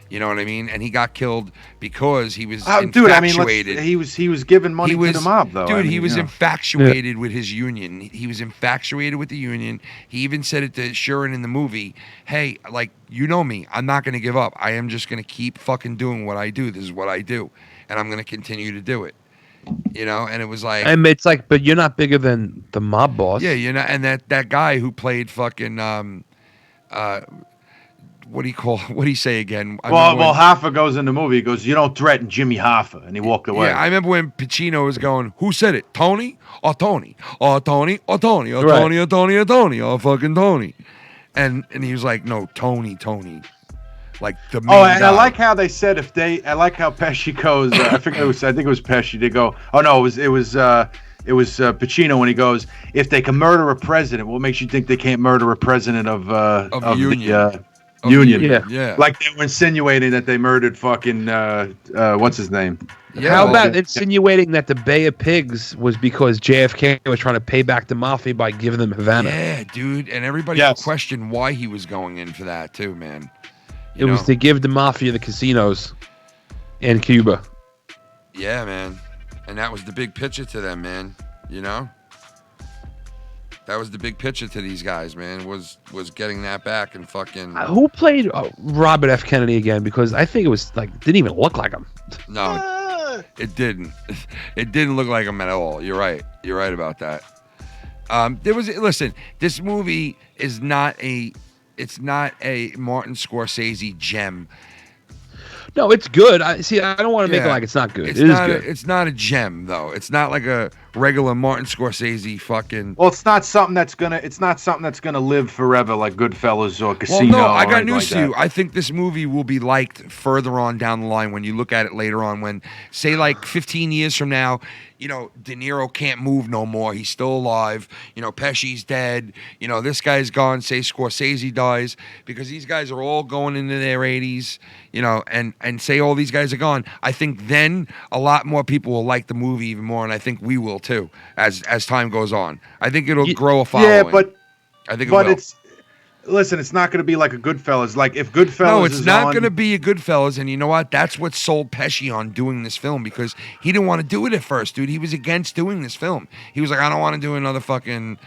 You know what I mean? And he got killed because he was Dude, I mean, infatuated. he was giving money to the mob, though. Dude, I mean, he was you know. infatuated with his union. He was infatuated with the union. He even said it to Sheeran in the movie. Hey, like, you know me. I'm not going to give up. I am just going to keep fucking doing what I do. This is what I do. And I'm going to continue to do it. You know? And it was like... And it's like, but you're not bigger than the mob boss. Yeah, you know, and that guy who played fucking... what do you say again? Well, Hoffa goes in the movie. He goes, "You don't threaten Jimmy Hoffa," and he walked away. Yeah, I remember when Pacino was going, "Who said it? Tony or Tony or Tony or Tony or Right. Tony or Tony or Tony or fucking Tony," and he was like, "No, Tony." like the main Oh, and I guy. like how they said I like how Pesci goes. I think it was Pesci. They go, oh no, it was Pacino when he goes, if they can murder a president, what makes you think they can't murder a president of the Union? Union? Yeah. Like they were insinuating that they murdered fucking what's his name? Yeah, How about insinuating that the Bay of Pigs was because JFK was trying to pay back the mafia by giving them Havana? Yeah, dude, and everybody questioned why he was going in for that too, man. It was to give the mafia the casinos in Cuba. Yeah, man. And that was the big picture to them, man. You know? That was the big picture to these guys, man, was getting that back and fucking... Who played Robert F. Kennedy again? Because I think it was, didn't even look like him. No, it didn't. It didn't look like him at all. You're right. You're right about that. Listen, this movie is not a Martin Scorsese gem. No, it's good. I don't want to make it like it's not good. It is good. It's not a gem though. It's not like a regular Martin Scorsese fucking. Well, it's not something that's gonna live forever like Goodfellas or Casino. Well, no, I got like news to you. I think this movie will be liked further on down the line when you look at it later on. When, say, like 15 years from now, De Niro can't move no more. He's still alive. Pesci's dead. This guy's gone. Say Scorsese dies, because these guys are all going into their 80s. And say all these guys are gone. I think then a lot more people will like the movie even more, and I think we will too as time goes on. I think it'll grow a following. Yeah, but I think it will. Listen, it's not going to be like a Goodfellas. Like if Goodfellas, no, it's not going to be a Goodfellas. And you know what? That's what sold Pesci on doing this film, because he didn't want to do it at first, dude. He was against doing this film. He was like, I don't want to do another fucking,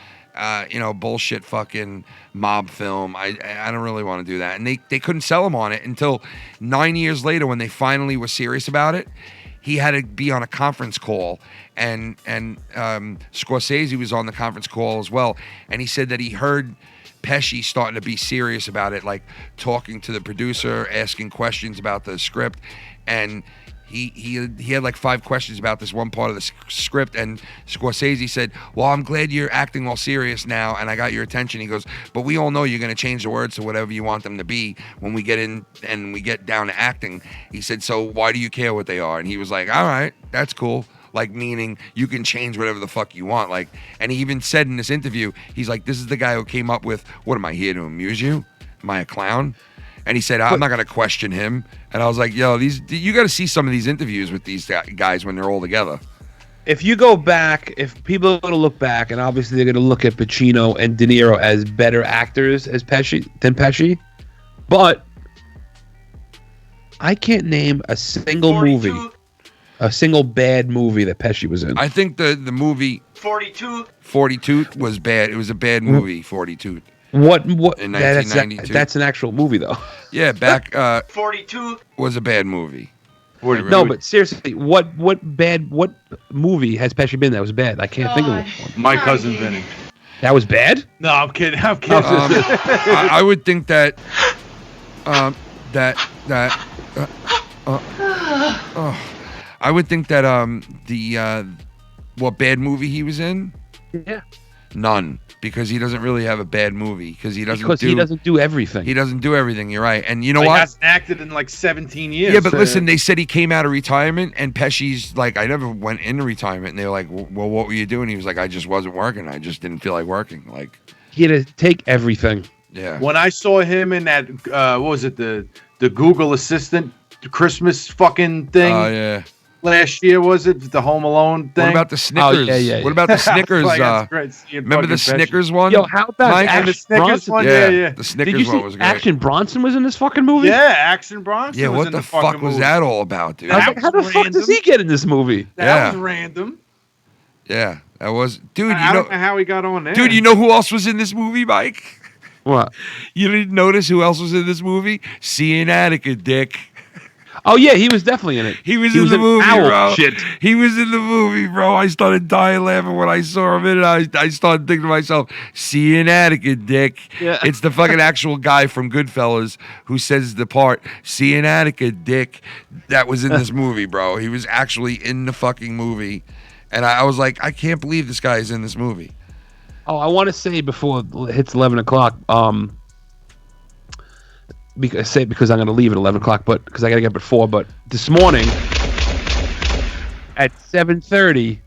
bullshit fucking mob film. I don't really want to do that. And they couldn't sell him on it until 9 years later when they finally were serious about it. He had to be on a conference call, and Scorsese was on the conference call as well. And he said that he heard Pesci starting to be serious about it, like talking to the producer, asking questions about the script, and he had like 5 questions about this one part of the script, and Scorsese said, well, I'm glad you're acting all serious now and I got your attention. He goes, but we all know you're going to change the words to whatever you want them to be when we get in and we get down to acting. He said, so why do you care what they are? And he was like, all right, that's cool. Like, meaning you can change whatever the fuck you want. Like, and he even said in this interview, he's like, this is the guy who came up with, what am I here to amuse you? Am I a clown? And he said, I'm not going to question him. And I was like, yo, you got to see some of these interviews with these guys when they're all together. If you go back, if people are going to look back, and obviously they're going to look at Pacino and De Niro as better actors than Pesci, but I can't name a single movie, a single bad movie that Pesci was in. I think the movie 42 was bad. It was a bad movie, 42. What in 1992. That's an actual movie though. Yeah, back 42 was a bad movie. No, but seriously, what movie has Pesci been that was bad? I can't think of one. My Cousin Vinny. That was bad? No, I'm kidding. I would think that I would think that what bad movie he was in? Yeah. None, because he doesn't really have a bad movie, because he doesn't do everything. He doesn't do everything. You're right, and you know what? He hasn't acted in like 17 years. Yeah, but listen, they said he came out of retirement, and Pesci's like, I never went into retirement, and they were like, well, what were you doing? He was like, I just wasn't working. I just didn't feel like working. Like, he had to take everything. Yeah. When I saw him in that, what was it, the Google Assistant Christmas fucking thing? Oh yeah. Last year, was it the Home Alone thing? What about the Snickers? Oh, yeah. What about the Snickers? Remember the Snickers one? Yo, how about the Snickers one? Yeah. The Snickers one was great. Action Bronson was in this fucking movie? Yeah, Action Bronson. Yeah, was what in the fuck was that all about, dude? How the fuck does he get in this movie? That was random. Yeah, that was, dude. I don't know how he got on there. Dude, you know who else was in this movie, Mike? What? You didn't notice who else was in this movie? Seeing Attica, dick. Oh yeah, he was definitely in it. He was in the movie, bro. Shit. He was in the movie, bro. I started dying laughing when I saw him in it. I started thinking to myself, "Seeing Attica, dick." Yeah. It's the fucking actual guy from Goodfellas who says the part, "Seeing Attica, dick." That was in this movie, bro. He was actually in the fucking movie, and I was like, I can't believe this guy is in this movie. Oh, I want to say before it hits 11 o'clock. because I'm going to leave at 11 o'clock, but because I got to get up at 4. But this morning at 7:30,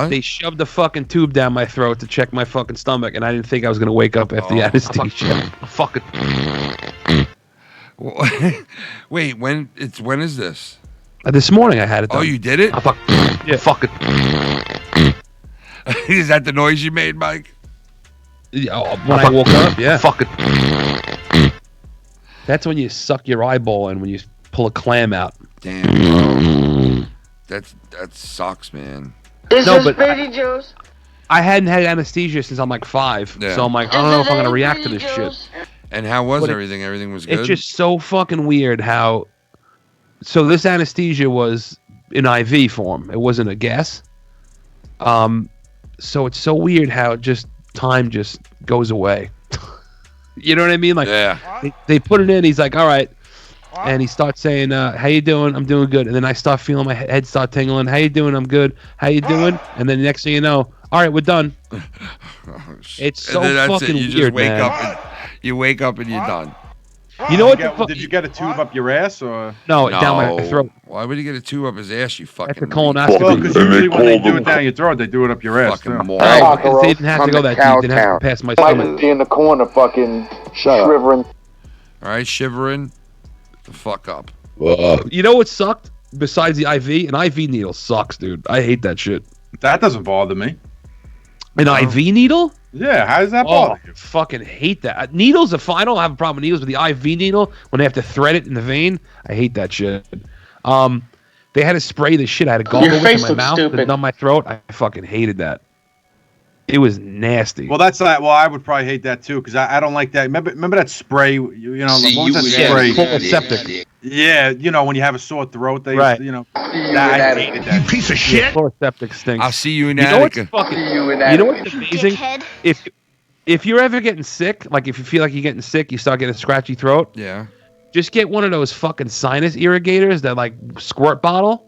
they shoved the fucking tube down my throat to check my fucking stomach, and I didn't think I was going to wake up after the anesthesia. Fucking. Wait, when is this? This morning I had it done. Oh, you did it? Yeah. Fucking. Is that the noise you made, Mike? When I woke up, yeah. Fucking. That's when you suck your eyeball and when you pull a clam out. Damn, bro. That sucks, man. I hadn't had anesthesia since I'm like 5, so I'm like, I don't know if I'm gonna react to this shit. And how was everything? Everything was good? It's just so fucking weird how... So this anesthesia was in IV form. It wasn't a gas. So it's so weird how just time just goes away. You know what I mean? Like, they put it in. He's like, all right. And he starts saying, how you doing? I'm doing good. And then I start feeling my head start tingling. How you doing? I'm good. How you doing? And then the next thing you know, all right, we're done. It's so fucking weird, just wake up. You wake up and you're done. You know what? Did you get a tube up your ass or? No, down my throat. Why would you get a tube up his ass? You fucking. That's a colonoscopy. Well, because usually when they do it down your throat, they do it up your ass. Fucking moron. They didn't have to go that deep. They didn't have to pass my stomach. In the corner, fucking shivering. All right, shivering. The fuck up. You know what sucked? Besides the IV, an IV needle sucks, dude. I hate that shit. That doesn't bother me. An IV needle? Yeah, how does that bother you? I fucking hate that. Needles are fine. I don't have a problem with needles, but the IV needle, when they have to thread it in the vein, I hate that shit. They had to spray the shit. I had to gargle with in my mouth to numb my throat. I fucking hated that. It was nasty. Well, that's like. Well, I would probably hate that too because I don't like that. Remember that spray? You know, what was that spray? Chloroseptic. Yeah, you know when you have a sore throat, they I hated that. You piece of shit. Yeah, chloroseptic stinks. I'll see you in Attica. You know what's amazing? If you're ever getting sick, like if you feel like you're getting sick, you start getting a scratchy throat. Yeah. Just get one of those fucking sinus irrigators that like squirt bottle.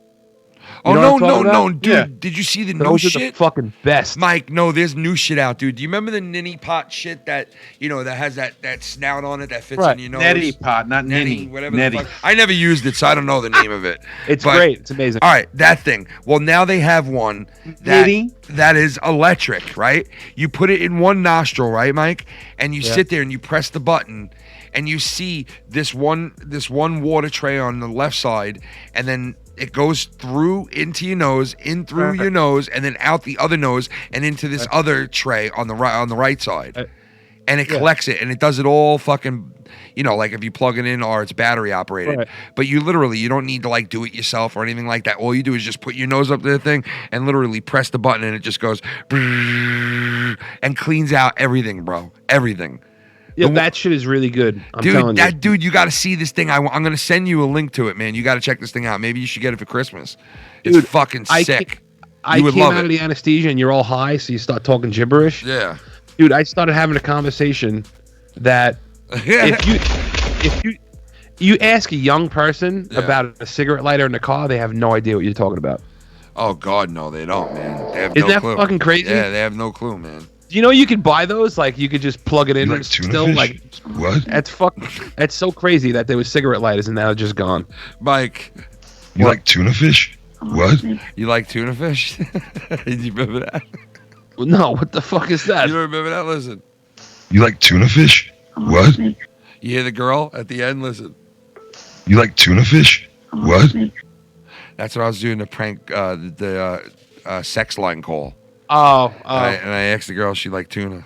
You no, dude! Yeah. Did you see the new shit? Those are the fucking best, Mike. No, there's new shit out, dude. Do you remember the ninny pot shit that that has that snout on it that fits in your nose? Neti pot, not ninny. Whatever. The fuck. I never used it, so I don't know the name of it. It's great. It's amazing. All right, that thing. Well, now they have one that is electric, right? You put it in one nostril, right, Mike? And you sit there and you press the button. And you see this one water tray on the left side, and then it goes through into your nose, in through your nose, and then out the other nose, and into this other tray on the right side. And it collects it, and it does it all fucking, like if you plug it in or it's battery operated. Right. But you don't need to like do it yourself or anything like that. All you do is just put your nose up to the thing and literally press the button, and it just goes and cleans out everything, bro. Everything. Yeah, that shit is really good. I'm telling you. Dude, you got to see this thing. I'm going to send you a link to it, man. You got to check this thing out. Maybe you should get it for Christmas. It's fucking sick. I came out of the anesthesia and you're all high, so you start talking gibberish. Yeah. Dude, I started having a conversation that if you ask a young person about a cigarette lighter in the car, they have no idea what you're talking about. Oh, God, no, they don't, man. They have Isn't no clue. that fucking crazy? Yeah, they have no clue, man. You know you could buy those? Like, you could just plug it in and still, fish? like... What? That's so crazy that there was cigarette lighters and now they're just gone. Mike. You like tuna fish? What? You like tuna fish? Did you remember that? No, what the fuck is that? You don't remember that? Listen. You like tuna fish? What? You hear the girl at the end? Listen. You like tuna fish? What? That's what I was doing to prank the sex line call. Oh. And I asked the girl, she liked tuna.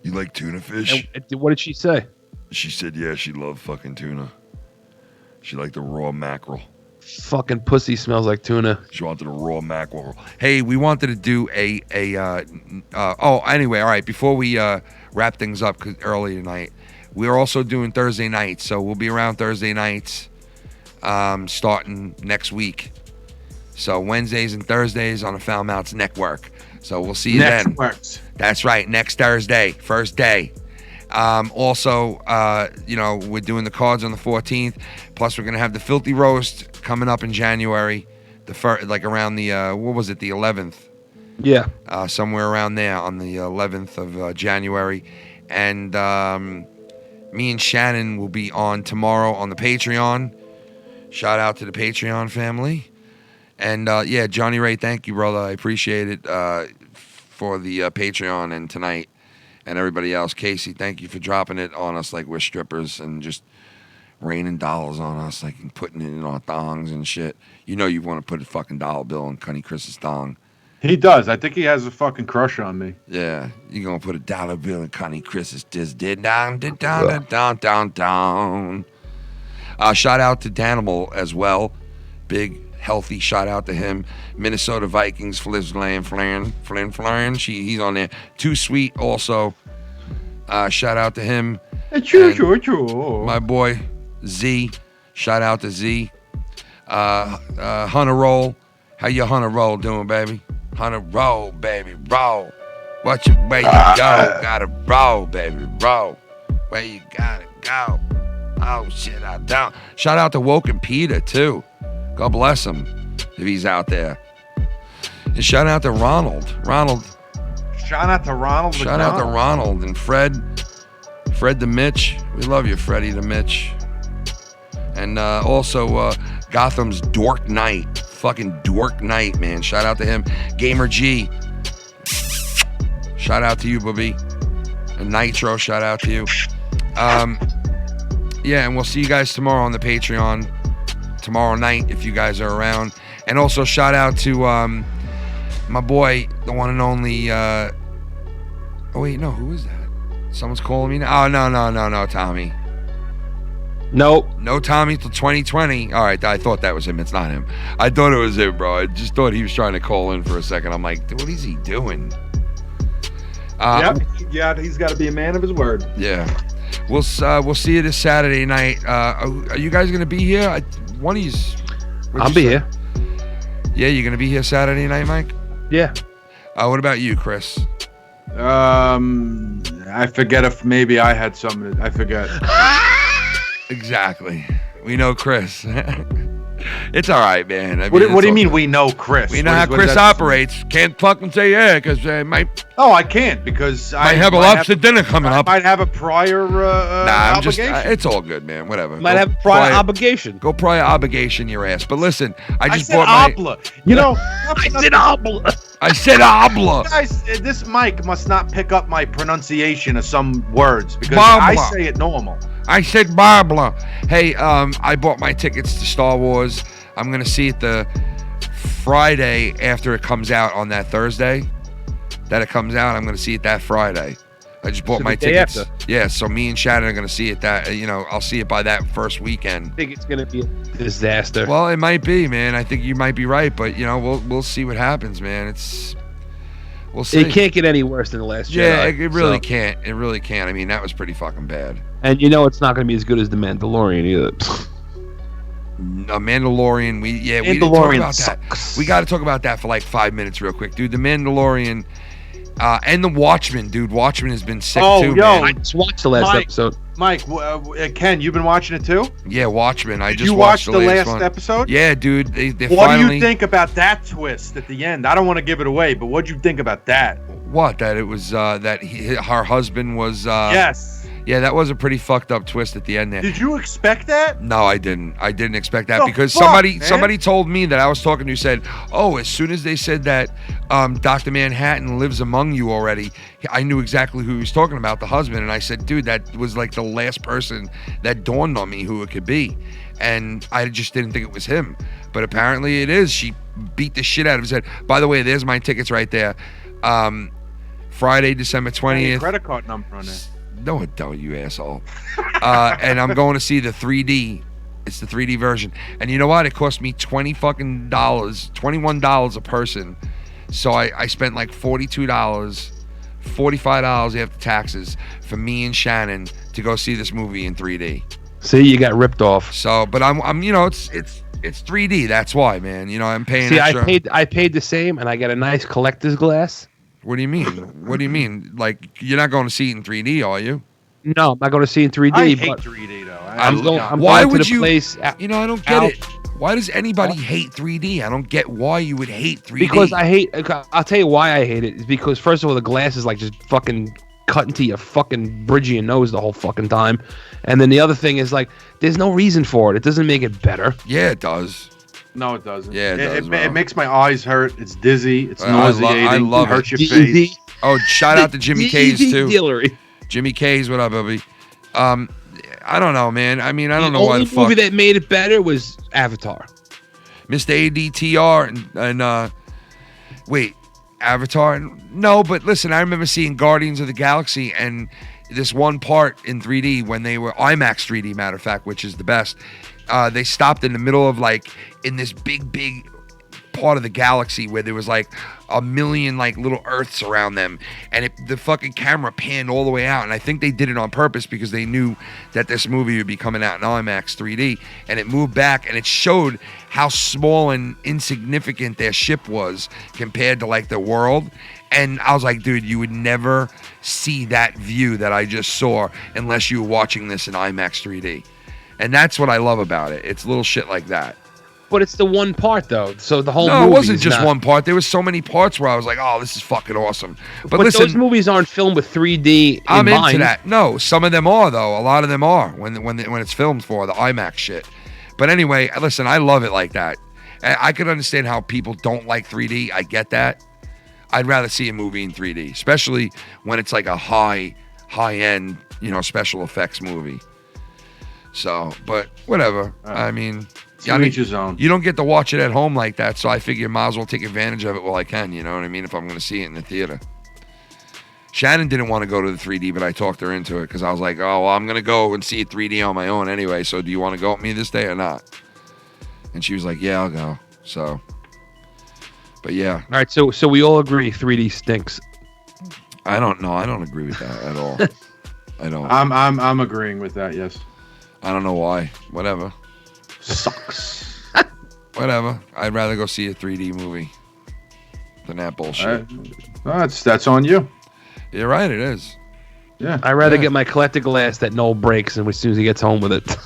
You like tuna fish? And what did she say? She said, yeah, she loved fucking tuna. She liked the raw mackerel. Fucking pussy smells like tuna. She wanted a raw mackerel. Hey, we wanted to do anyway, all right, before we wrap things up early tonight, we're also doing Thursday nights, so we'll be around Thursday nights starting next week. So Wednesdays and Thursdays on the FoulMouth Network. So we'll see you then. That's right. Next Thursday, first day. Also, we're doing the cards on the 14th. Plus, we're gonna have the Filthy Roast coming up in January. Around the what was it? The 11th. Yeah. Somewhere around there on the 11th of January. And me and Shannon will be on tomorrow on the Patreon. Shout out to the Patreon family. And yeah, Johnny Ray, thank you, brother. I appreciate it for the Patreon and tonight. And everybody else. Casey, thank you for dropping it on us like we're strippers and just raining dollars on us, like and putting it in our thongs and shit. You know you want to put a fucking dollar bill in Cunny Chris's thong. He does. I think he has a fucking crush on me. Yeah, you're going to put a dollar bill in Cunny Chris's down. Shout out to Danimal as well. Big, healthy shout out to him. Minnesota Vikings, Flynn. He's on there. Too Sweet also. Shout out to him. My boy, Z. Shout out to Z. Hunter Roll. How your Hunter Roll doing, baby? Hunter Roll, baby, roll. Where you go? Gotta roll, baby, roll. Where you gotta go? Oh, shit, I don't. Shout out to Woken Peter, too. God bless him if he's out there. And shout out to Ronald. Shout out to Ronald. Shout out to Ronald and Fred the Mitch. We love you, Freddie the Mitch. And also Gotham's Dork Knight. Fucking Dork Knight, man. Shout out to him. Gamer G. Shout out to you, Bobby. And Nitro, shout out to you. Yeah, and we'll see you guys tomorrow on the Patreon. Tomorrow night, if you guys are around. And also shout out to my boy, the one and only... oh, wait, no, who is that? Someone's calling me now? Oh, no, Tommy. Nope. No Tommy till 2020. All right, I thought that was him. It's not him. I thought it was him, bro. I just thought he was trying to call in for a second. I'm like, what is he doing? Yeah, he's got to be a man of his word. Yeah. We'll see you this Saturday night. Are you guys going to be here? One of you's... I'll be here. Yeah, you're going to be here Saturday night, Mike? Yeah. What about you, Chris? I forget if maybe I had something. I forget. Exactly. We know Chris. It's all right, man. I mean, what do you mean we know Chris? We know how Chris operates. Can't fucking say yeah, because I might... Oh, I can't, because I have a lobster dinner coming up. I might have a prior obligation. It's all good, man. Whatever. Might have prior obligation. Go prior obligation your ass. But listen, I said obla. You know... I said obla. I said obla. Guys, this mic must not pick up my pronunciation of some words, because Barbla. I say it normal. I said Barbla. Hey, I bought my tickets to Star Wars. I'm going to see it the Friday after it comes out on that Thursday. That it comes out, I'm going to see it that Friday. I just bought my tickets. After. Yeah, so me and Shannon are going to see it I'll see it by that first weekend. I think it's going to be a disaster. Well, it might be, man. I think you might be right, but we'll see what happens, man. We'll see. It can't get any worse than The Last Jedi. Yeah, it really can't. It really can't. I mean, that was pretty fucking bad. And it's not going to be as good as The Mandalorian either. Mandalorian, we didn't talk about that. We got to talk about that for like 5 minutes real quick, dude. The Mandalorian and The Watchmen, dude. Watchmen has been sick too, man. I just watched the last episode. Mike, Ken, you've been watching it too? Yeah, Watchmen. I just you watched the last one. episode? Yeah, dude. They what finally... do you think about that twist at the end? I don't want to give it away, but what do you think about that? What? That it was that her husband was... Yes. Yeah, that was a pretty fucked up twist at the end there. Did you expect that? No, I didn't. I didn't expect that because somebody told me that I was talking to said, oh, as soon as they said that Dr. Manhattan lives among you already, I knew exactly who he was talking about, the husband. And I said, dude, that was like the last person that dawned on me who it could be. And I just didn't think it was him. But apparently it is. She beat the shit out of his head. By the way, there's my tickets right there. Friday, December 20th. Credit card number on there. No, it don't, you asshole. And I'm going to see the 3D. It's the 3D version. And you know what? It cost me $21 a person. So I spent like $42, $45 after taxes for me and Shannon to go see this movie in 3D. See, you got ripped off. So, but I'm it's 3D. That's why, man. I'm paying. See, extra. I paid the same, and I got a nice collector's glass. What do you mean? What do you mean? Like, you're not going to see it in 3D, are you? No, I'm not going to see it in 3D. I hate 3D, though. I'm why going would to the you? place I don't get it. Why does anybody hate 3D? I don't get why you would hate 3D. Because I'll tell you why I hate it. Is because, first of all, the glass is like just fucking cut into your fucking bridge of your nose the whole fucking time. And then the other thing is like, there's no reason for it. It doesn't make it better. Yeah, it does. No, it doesn't. Yeah, it makes my eyes hurt. It's dizzy. It's I nauseating. love it hurts it. your face. Oh, shout out to Jimmy K's too. Dillery. Jimmy K's, what up, baby? I don't know, man. I mean, I don't know why the fuck. The movie that made it better was Avatar. Mr. ADTR and wait, Avatar? No, but listen, I remember seeing Guardians of the Galaxy and this one part in 3D when they were IMAX 3D, matter of fact, which is the best. They stopped in the middle of like in this big part of the galaxy where there was like a million like little Earths around them, and the fucking camera panned all the way out, and I think they did it on purpose because they knew that this movie would be coming out in IMAX 3D, and it moved back and it showed how small and insignificant their ship was compared to like the world. And I was like, dude, you would never see that view that I just saw unless you were watching this in IMAX 3D. And that's what I love about it. It's little shit like that. But it's the one part, though. So the whole no, movie it wasn't is just not... one part. There was so many parts where I was like, oh, this is fucking awesome. But those listen, movies aren't filmed with 3D in I'm mind. into that. No, some of them are, though. A lot of them are when it's filmed for the IMAX shit. But anyway, listen, I love it like that. I could understand how people don't like 3D. I get that. I'd rather see a movie in 3D, especially when it's like a high-end, special effects movie. So, but whatever. I mean, each his own. You don't get to watch it at home like that, so I figure might as well take advantage of it while I can, you know what I mean, if I'm going to see it in the theater. Shannon didn't want to go to the 3D, but I talked her into it because I was like, oh, well, I'm going to go and see it 3D on my own anyway, so do you want to go with me this day or not? And she was like, yeah, I'll go. So, but yeah. All right, so we all agree 3D stinks. I don't know. I don't agree with that at all. I don't. I'm agreeing with that, yes. I don't know why. Whatever. Sucks. Whatever. I'd rather go see a 3D movie than that bullshit. That's on you. You're right, it is. Yeah. I'd rather get my collector glass that Noel breaks, and as soon as he gets home with it.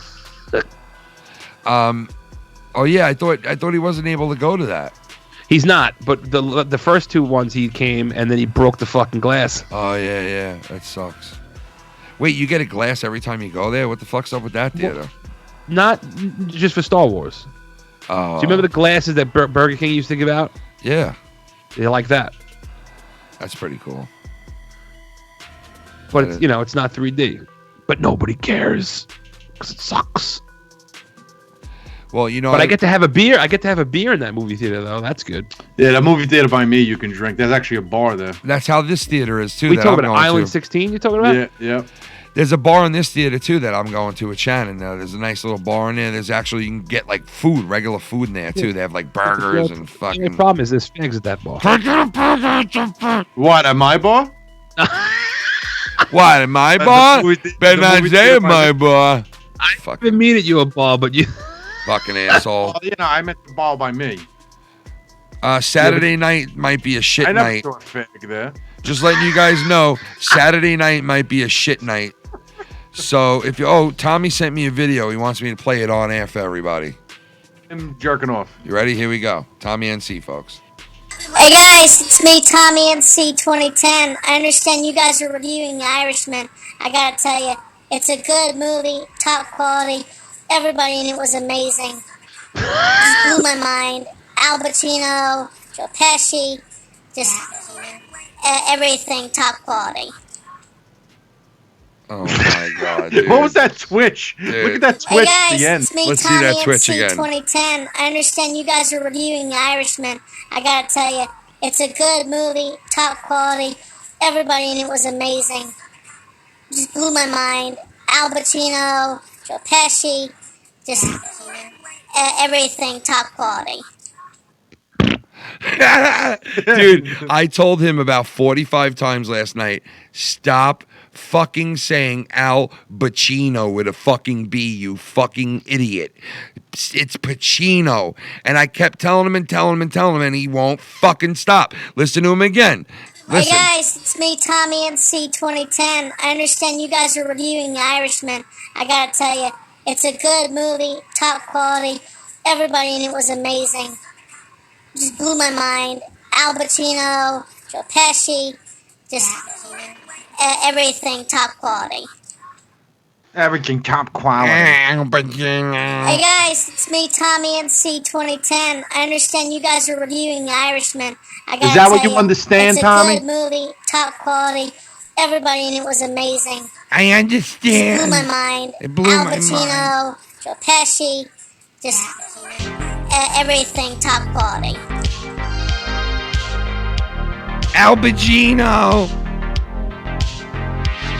Oh yeah, I thought he wasn't able to go to that. He's not, but the first two ones he came, and then he broke the fucking glass. Oh yeah, that sucks. Wait, you get a glass every time you go there? What the fuck's up with that theater? Well, not just for Star Wars. Oh. Do you remember the glasses that Burger King used to give out? Yeah. They're like that. That's pretty cool. But it's, it's not 3D. But nobody cares because it sucks. Well, But I get to have a beer. I get to have a beer in that movie theater, though. That's good. Yeah, that movie theater by me, you can drink. There's actually a bar there. That's how this theater is too. We talking about Island 16? You talking about? Yeah. There's a bar in this theater too that I'm going to with Shannon. There's a nice little bar in there. There's actually you can get like food, regular food in there too. They have like burgers and fucking. The problem is there's fags at that bar. What, at my bar? What, at my bar? Better not say at my bar. I didn't mean at you a bar, but you. Fucking asshole. I meant the bar by me. Saturday night might be a shit night. I never saw a fag there. Just letting you guys know, Saturday night might be a shit night. So if Tommy sent me a video. He wants me to play it on air for everybody. I'm jerking off. You ready? Here we go. Tommy NC, folks. Hey guys, it's me, Tommy MC 2010. I understand you guys are reviewing The Irishman. I gotta tell you, it's a good movie, top quality. Everybody in it was amazing. Just blew my mind. Al Pacino, Joe Pesci, just everything top quality. Oh my god, dude. What was that twitch? Dude. Look at that twitch hey guys, at the end. It's me, Let's Tommy see that twitch MC again. 2010. I understand you guys are reviewing The Irishman. I gotta tell you, it's a good movie, top quality. Everybody in it was amazing. Just blew my mind. Al Pacino, Joe Pesci, just everything top quality. Dude, I told him about 45 times last night, stop fucking saying Al Pacino with a fucking B, you fucking idiot. It's Pacino. And I kept telling him, and he won't fucking stop. Listen to him again. Listen. Hey guys, it's me, Tommy MC 2010. I understand you guys are reviewing The Irishman. I gotta tell you, it's a good movie, top quality. Everybody in it was amazing. Just blew my mind. Al Pacino, Joe Pesci, just everything top quality. Everything top quality. Hey guys, it's me, Tommy MC 2010. I understand you guys are reviewing The Irishman. I gotta Is that what tell you understand, it's Tommy? a good movie, top quality. Everybody in it was amazing. I understand. It blew my mind. It blew Al my Pacino, mind. Joe Pesci, just everything top quality. Al Pacino.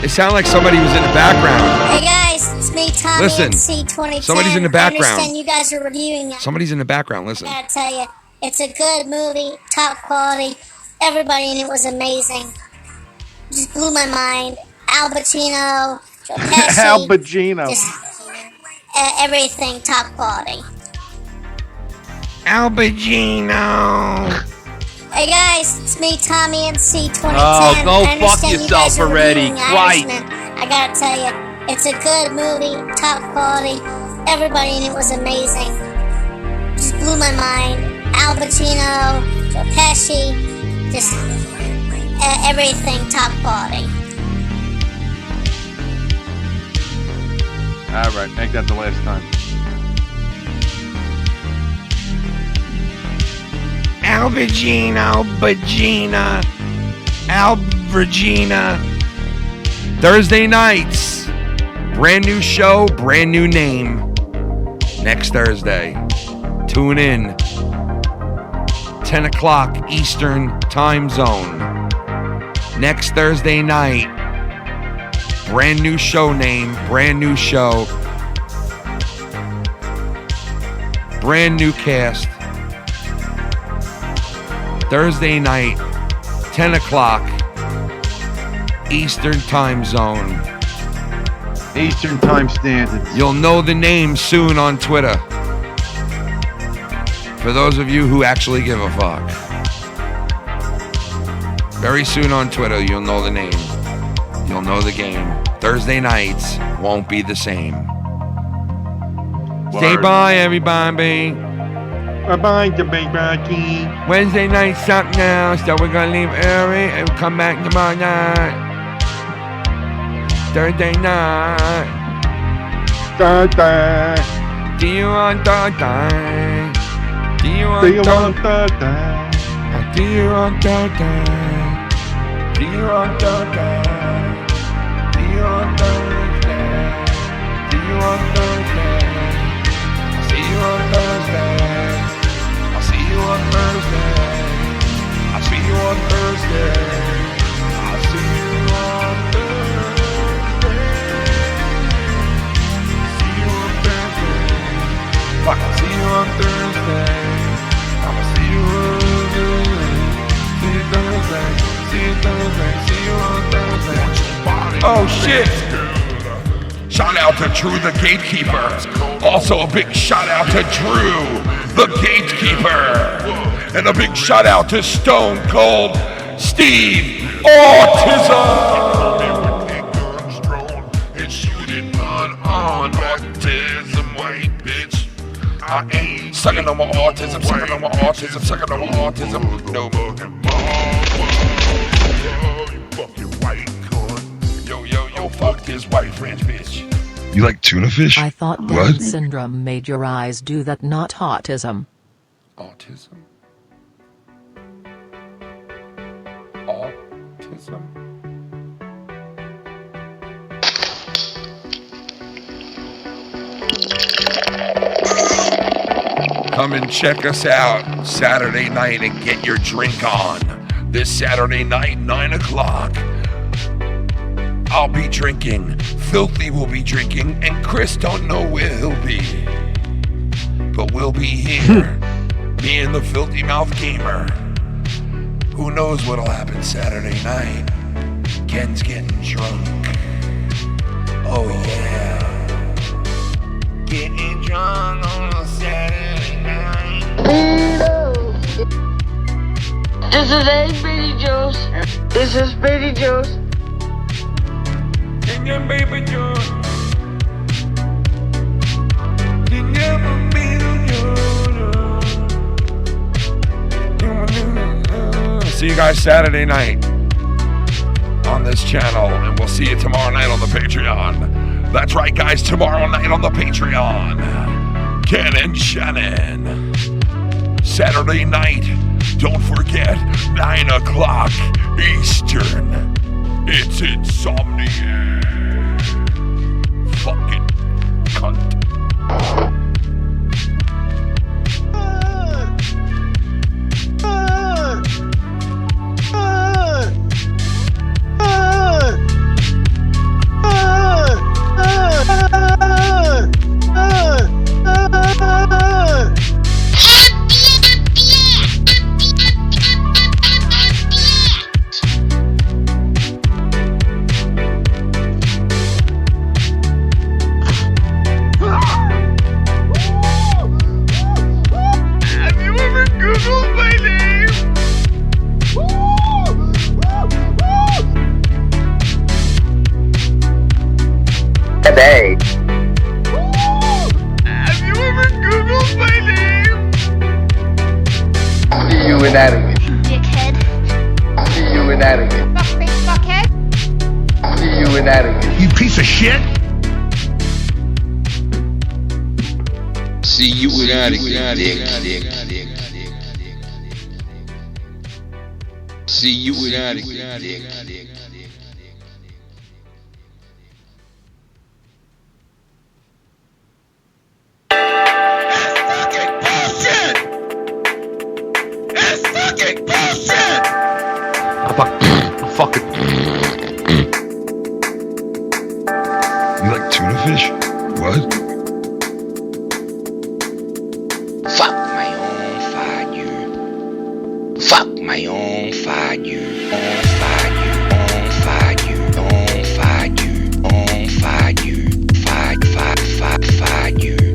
It sounded like somebody was in the background. Hey guys, it's me, Tommy Listen, MC 2010. somebody's in the background. I understand you guys are reviewing it. Somebody's in the background. Listen. I gotta tell you, it's a good movie, top quality. Everybody in it was amazing. Just blew my mind. Al Pacino, Joe Pesci. Al Pacino. Just everything top quality. Al Pacino. Hey guys, it's me, Tommy MC 2010. Oh, go I fuck understand you yourself guys are already. reviewing The Christ. Irishman. I gotta tell you, it's a good movie, top quality. Everybody in it was amazing. Just blew my mind. Al Pacino, Joe Pesci, just everything top quality. All right, make that the last time. Al Pacino, Vagina, Al Regina. Thursday nights. Brand new show, brand new name. Next Thursday. Tune in. 10 o'clock Eastern Time Zone. Next Thursday night. Brand new show name, brand new show. Brand new cast. Thursday night, 10 o'clock, Eastern Time Zone. Eastern Time Standards. You'll know the name soon on Twitter. For those of you who actually give a fuck. Very soon on Twitter, you'll know the name. You'll know the game. Thursday nights won't be the same. Say bye, everybody. Bye-bye, the big Rocky. Wednesday night suck now, so we're gonna leave early and come back tomorrow night. Thursday night. Thursday. See you on Thursday. See you on Thursday. See you on Thursday. See you on Thursday. See you on Thursday. See you on Thursday. See you on Thursday. I'll see you on Thursday. I'll see you on Thursday. I'll see you on Thursday. See you on Thursday. Fuck, I'll see you on Thursday. I'ma see you on Thursday. See you Thursday. See you Thursday. See you on Thursday. Oh shit! Shout out to Drew the Gatekeeper. Also a big shout out to Drew the Gatekeeper. And a big shout out to Stone Cold Steve Autism. I ain't sucking on my autism, sucking on my autism, sucking on my autism. No more. Yo, fuck this white French bitch. You like tuna fish? I thought Down What? syndrome made your eyes do that, not autism. Autism? Autism? Come and check us out Saturday night and get your drink on. This Saturday night, 9 o'clock. I'll be drinking, Filthy will be drinking, and Chris don't know where he'll be. But we'll be here, me and the Filthy Mouth Gamer. Who knows what'll happen Saturday night? Ken's getting drunk. Oh yeah. Getting drunk on a Saturday night. This is Baby Juice. This is Baby Juice. Can you baby Juice? Can you baby Juice? See you guys Saturday night. on this channel, and we'll see you tomorrow night on the Patreon. That's right, guys, tomorrow night on the Patreon. Ken and Shannon. Saturday night, don't forget, 9 o'clock Eastern. It's Insomnia. Fucking cunt. Today. Have you ever Googled my name? See you in Attica. Dickhead. See you in Attica. Fuckhead. See you in Attica. You piece of shit! See you in Attica, dick. See you in Attica, dick. Fuck it. You like tuna fish? What? Fuck my own fire. Fuck my own fire. On fire. On fire. On fire. On fire. Fire.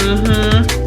Mm-hmm.